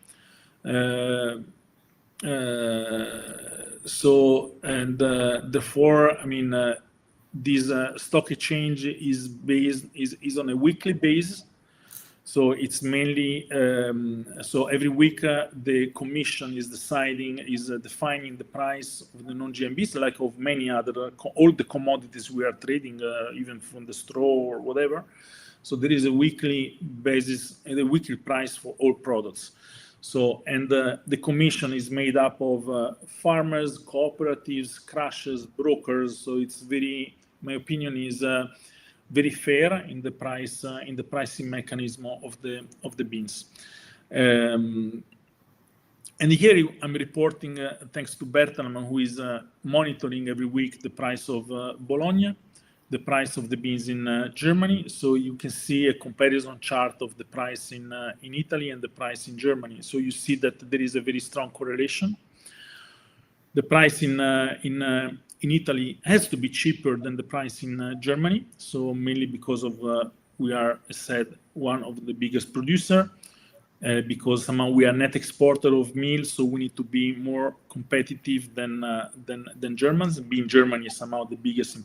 Speaker 3: Therefore, I mean, this stock exchange is on a weekly basis. So it's mainly, so every week the commission is defining the price of the non-GM beans, like of many other, all the commodities we are trading, even from the straw or whatever. So there is a weekly basis and a weekly price for all products. So, and the commission is made up of farmers, cooperatives, crushers, brokers. So it's very, my opinion is very fair in the pricing mechanism of the beans. And here I'm reporting, thanks to Bertalan, who is monitoring every week the price of Bologna, the price of the beans in Germany. So you can see a comparison chart of the price in Italy and the price in Germany. So you see that there is a very strong correlation. The price in Italy has to be cheaper than the price in Germany. So mainly because of we are, as said, one of the biggest producer. Because somehow we are net exporter of meal, so we need to be more competitive than Germans. Being Germany is somehow the biggest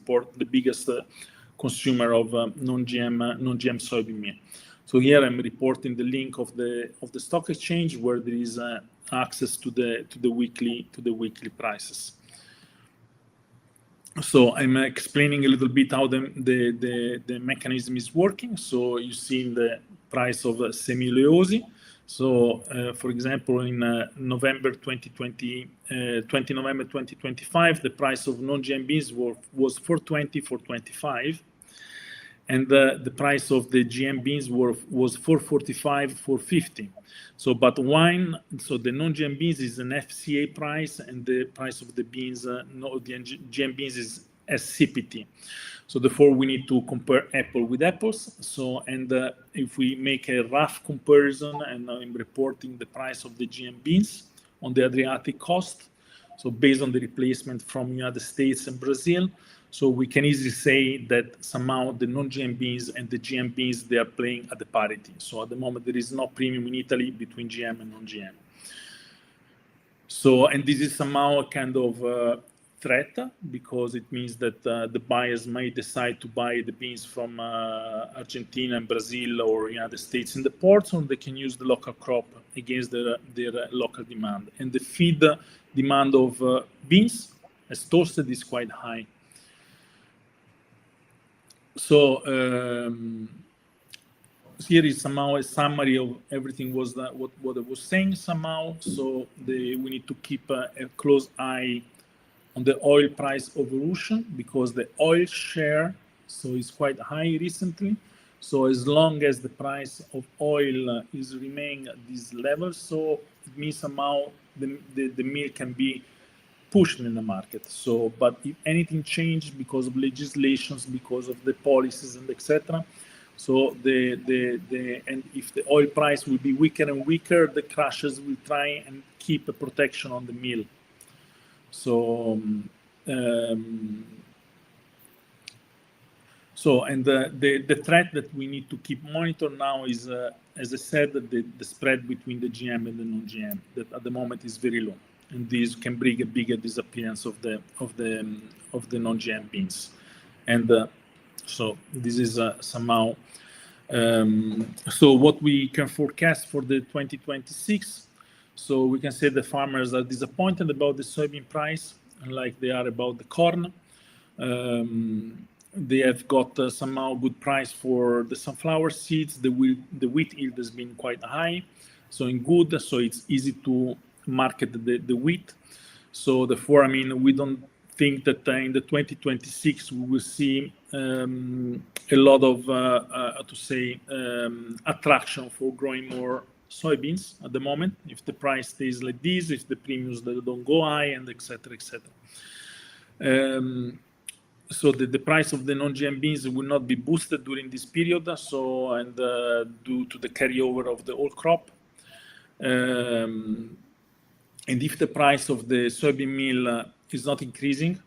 Speaker 3: consumer of non-GM soybean meal. So here I'm reporting the link of the stock exchange where there is access to the weekly prices. So I'm explaining a little bit how the mechanism is working. So you see in the price of semi-oleosi. So, for example, in November 2025, the price of non-GM beans was 420, 425, and the price of the GM beans was 445, 450. So, but wine, so the non-GM beans is an FCA price, and the price of the beans, the GM beans is SCPT. So therefore, we need to compare apple with apples. So, and if we make a rough comparison, and I'm reporting the price of the GM beans on the Adriatic coast, so based on the replacement from United States and Brazil, so we can easily say that somehow the non-GM beans and the GM beans, they are playing at the parity. So at the moment, there is no premium in Italy between GM and non-GM. So, and this is somehow a kind of threat, because it means that the buyers may decide to buy the beans from Argentina and Brazil or United States in the ports, or they can use the local crop against their local demand. And the feed demand of beans, as toasted, is quite high. So here is somehow a summary of everything was what I was saying somehow. So we need to keep a close eye on the oil price evolution, because the oil share is quite high recently. So as long as the price of oil is remaining at this level, so it means somehow the meal can be pushed in the market. So, but if anything changed because of legislations, because of the policies and etc., so and if the oil price will be weaker and weaker, the crushers will try and keep a protection on the meal. So, and the threat that we need to keep monitor now is, as I said, the spread between the GM and the non-GM, that at the moment is very low, and this can bring a bigger disappearance of the non-GM beans, and so this is somehow. So what we can forecast for the 2026. So we can say the farmers are disappointed about the soybean price, like they are about the corn. They have got somehow good price for the sunflower seeds. The wheat yield has been quite high, so in good. So it's easy to market the wheat. So therefore, I mean, we don't think that in the 2026 we will see a lot of attraction for growing more soybeans at the moment, if the price stays like this, if the premiums don't go high, and etc. So the price of the non-GM beans will not be boosted during this period. So, and due to the carryover of the old crop, and if the price of the soybean meal is not increasing,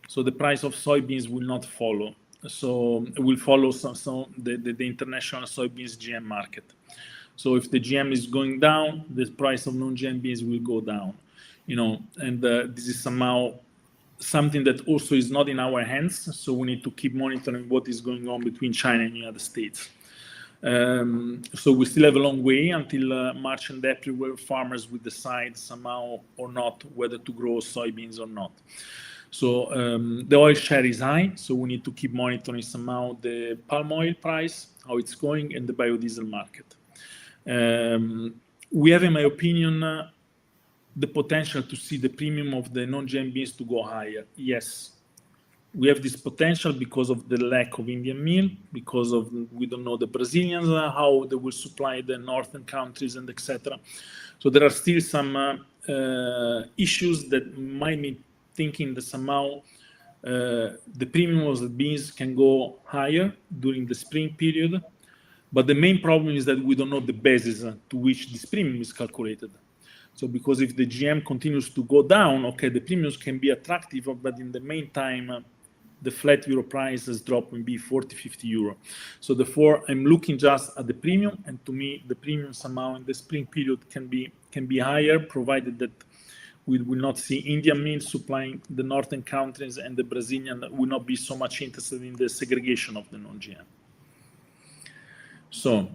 Speaker 3: so the price of soybeans will not follow. So it will follow the international soybeans GM market. So if the GM is going down, the price of non-GM beans will go down, and this is somehow something that also is not in our hands. So we need to keep monitoring what is going on between China and the United States. So we still have a long way until March and April, where farmers will decide somehow or not whether to grow soybeans or not. So the oil share is high, so we need to keep monitoring somehow the palm oil price, how it's going, and the biodiesel market. We have, in my opinion, the potential to see the premium of the non-GM beans to go higher. Yes, we have this potential because of the lack of Indian meal, because of we don't know the Brazilians how they will supply the northern countries and etc. So there are still some issues that might be thinking that somehow the premium of the beans can go higher during the spring period. But the main problem is that we don't know the basis to which this premium is calculated. So because if the GM continues to go down, okay, the premiums can be attractive, but in the meantime, the flat euro price has dropped maybe 40, 50 euro. So therefore, I'm looking just at the premium, and to me, the premium somehow in the spring period can be higher, provided that we will not see Indian meal supplying the northern countries, and the Brazilian will not be so much interested in the segregation of the non-GM. So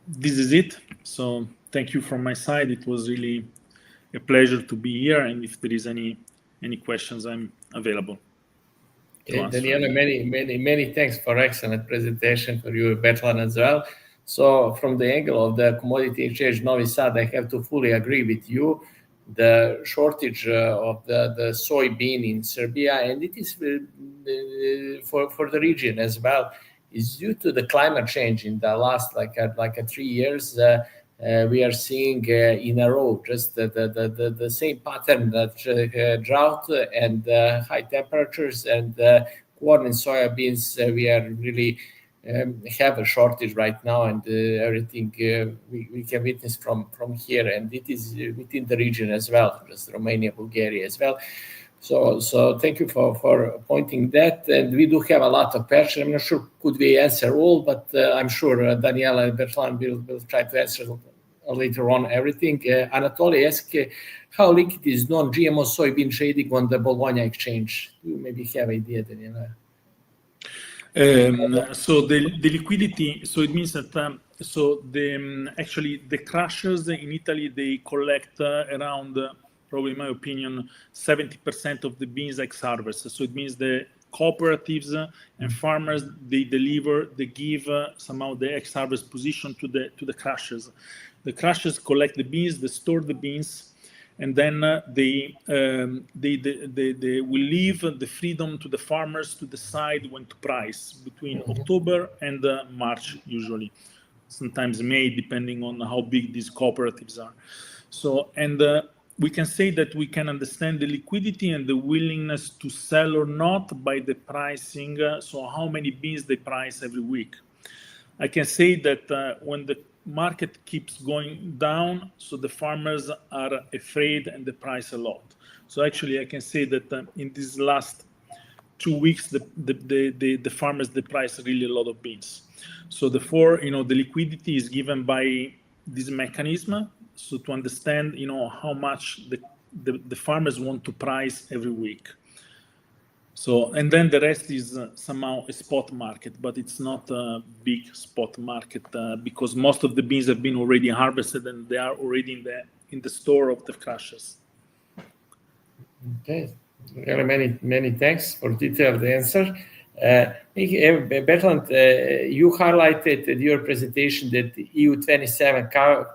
Speaker 3: this is it. So thank you from my side. It was really a pleasure to be here, and if there is any questions, I'm available.
Speaker 1: Daniele, many thanks for excellent presentation for you, Bertalan, as well. So from the angle of the commodity exchange Novi Sad, I have to fully agree with you. The shortage of the soybean in Serbia, and it is for the region as well, is due to the climate change in the last like 3 years. We are seeing in a row just the same pattern, that drought and high temperatures, and corn and soybeans. We are really have a shortage right now, and everything we can witness from here, and it is within the region as well, just Romania, Bulgaria as well. So thank you for pointing that, and we do have a lot of questions. I'm not sure could we answer all, but I'm sure Daniele and Bertalan will try to answer later on everything. Anatoly asks, how liquid is non-GMO soybean trading on the Bologna exchange? You maybe have an idea, Daniele.
Speaker 3: So the liquidity, so it means that actually the crushers in Italy, they collect around, probably in my opinion, 70% of the beans ex-harvest. So it means the cooperatives and farmers, they give somehow the ex-harvest position to the crushers. The crushers collect the beans, they store the beans, and then they will leave the freedom to the farmers to decide when to price between October and March, usually. Sometimes May, depending on how big these cooperatives are. So, and we can say that we can understand the liquidity and the willingness to sell or not by the pricing, so how many beans they price every week. I can say that when the market keeps going down, so the farmers are afraid and they price a lot. So actually I can say that in these last 2 weeks, the farmers, they price really a lot of beans. So therefore, the liquidity is given by this mechanism, so to understand, how much the farmers want to price every week. So, and then the rest is somehow a spot market, but it's not a big spot market because most of the beans have been already harvested and they are already in the store of the crushers.
Speaker 1: Okay, many thanks for detailed answer. Bertalan, you highlighted in your presentation that EU27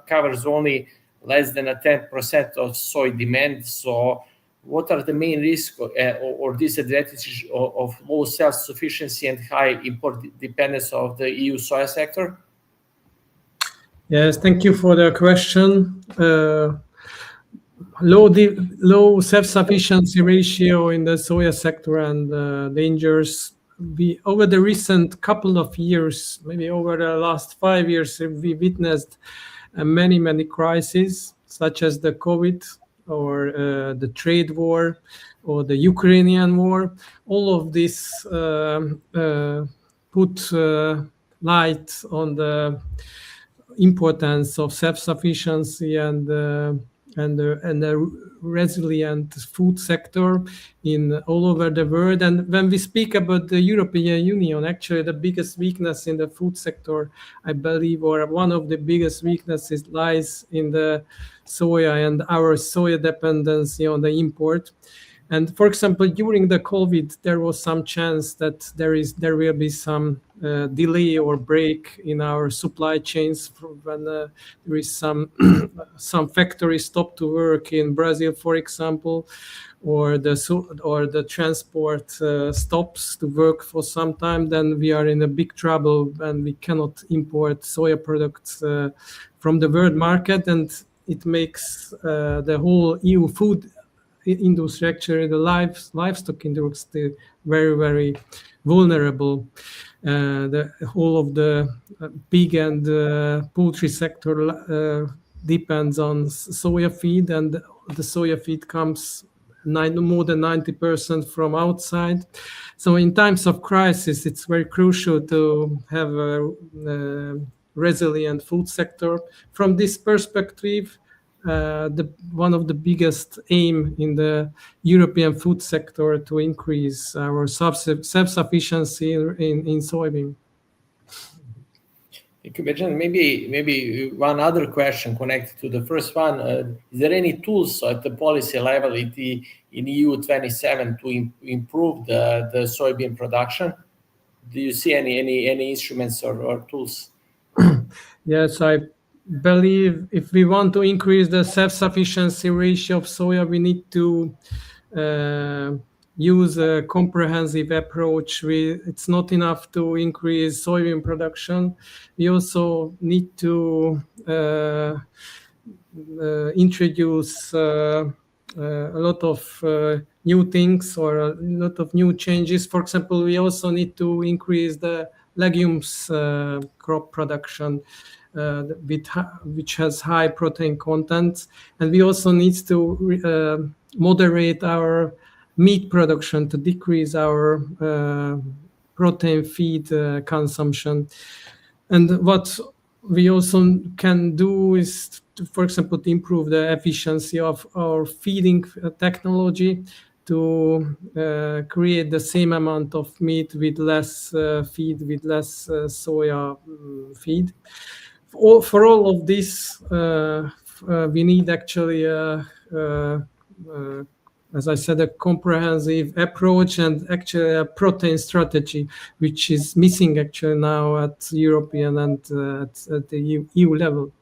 Speaker 1: covers only less than 10% of soy demand. So what are the main risks or disadvantages of low self-sufficiency and high import dependence of the EU soya sector?
Speaker 2: Yes, thank you for the question. Low self-sufficiency ratio in the soya sector and dangers. Over the recent couple of years, maybe over the last 5 years, we witnessed many crises, such as the COVID or the trade war or the Ukrainian war. All of this put light on the importance of self-sufficiency and the resilient food sector in all over the world. And when we speak about the European Union, actually the biggest weakness in the food sector, I believe, or one of the biggest weaknesses lies in the soya and our soya dependency on the import. And for example, during the COVID, there was some chance that there will be some delay or break in our supply chains when there is some factories stop to work in Brazil, for example, or the transport stops to work for some time. Then we are in a big trouble and we cannot import soya products from the world market, and it makes the whole EU food industry, actually the livestock industry, very, very vulnerable. The whole of the pig and poultry sector depends on soya feed, and the soya feed comes more than 90% from outside. So in times of crisis, it's very crucial to have a resilient food sector. From this perspective, one of the biggest aim in the European food sector to increase our self-sufficiency in soybean.
Speaker 1: Thank you, Bertalan. Maybe one other question connected to the first one. Is there any tools at the policy level in EU 27 to improve the soybean production? Do you see any instruments or tools?
Speaker 2: Yes, I believe if we want to increase the self-sufficiency ratio of soya, we need to use a comprehensive approach. It's not enough to increase soybean production. We also need to introduce a lot of new things or a lot of new changes. For example, we also need to increase the legumes crop production, which has high protein content, and we also need to moderate our meat production to decrease our protein feed consumption. And what we also can do is, for example, to improve the efficiency of our feeding technology to create the same amount of meat with less feed, with less soya feed. For all of this, we need actually, as I said, a comprehensive approach and actually a protein strategy, which is missing actually now at European and at the EU level.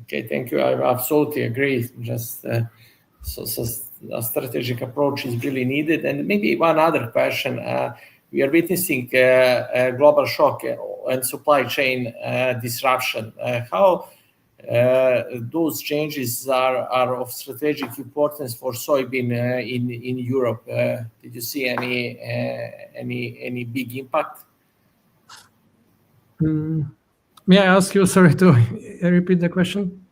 Speaker 1: Okay, thank you. I absolutely agree. Just so a strategic approach is really needed. And maybe one other question. We are witnessing a global shock and supply chain disruption. How those changes are of strategic importance for soybean in Europe? Did you see any big impact?
Speaker 2: May I ask you, sorry, to repeat the question?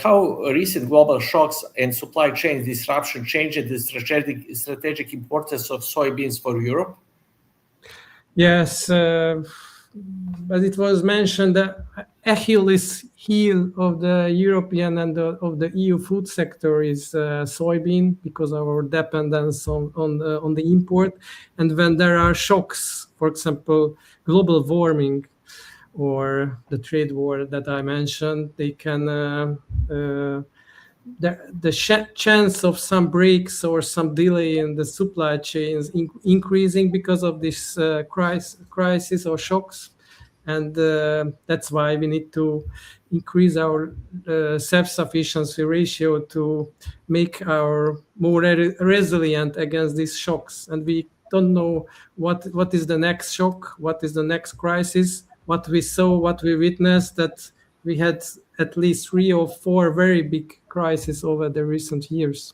Speaker 1: How recent global shocks and supply chain disruption changed the strategic importance of soybeans for Europe?
Speaker 2: Yes, but it was mentioned that Achilles heel of the European and of the EU food sector is soybean, because of our dependence on the import. And when there are shocks, for example, global warming or the trade war that I mentioned, they can the chance of some breaks or some delay in the supply chains increasing because of this crisis or shocks. And that's why we need to increase our self-sufficiency ratio to make our more resilient against these shocks. And we don't know what is the next shock, what is the next crisis. What we saw, what we witnessed, that we had at least 3 or 4 very big crises over the recent years.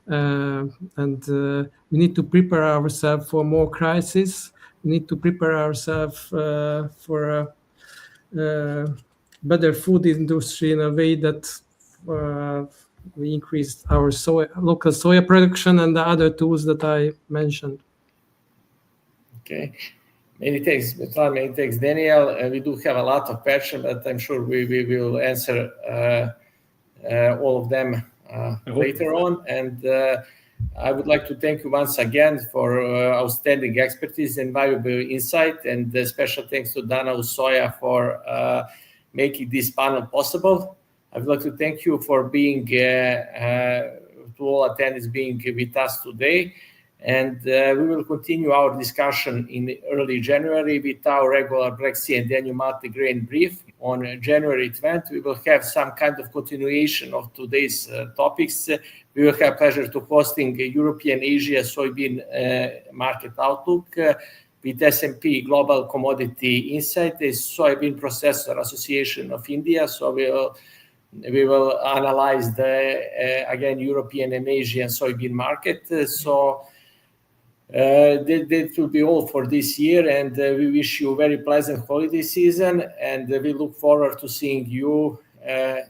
Speaker 2: And we need to prepare ourselves for more crises. We need to prepare ourselves for a better food industry in a way that we increase our local soya production and the other tools that I mentioned.
Speaker 1: Okay. Many thanks, Bertalan. Many thanks, Daniele. We do have a lot of questions, but I'm sure we will answer all of them later on. And I would like to thank you once again for outstanding expertise and valuable insight. And special thanks to Donau Soya for making this panel possible. I would like to thank you for being to all attendees being with us today. And we will continue our discussion in early January with our regular Black Sea and Danube multi-grain brief. On January 20th, we will have some kind of continuation of today's topics. We will have pleasure to hosting European Asia soybean market outlook with S&P Global Commodity Insight, the Soybean Processor Association of India. So we will analyze the again European and Asian soybean market. That will be all for this year, and we wish you a very pleasant holiday season, and we look forward to seeing you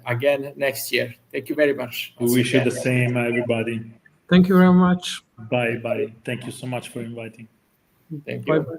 Speaker 1: again next year. Thank you very much.
Speaker 3: We wish you the same, everybody.
Speaker 2: Thank you very much.
Speaker 3: Bye. Thank you so much for inviting.
Speaker 1: Thank you.
Speaker 2: Bye.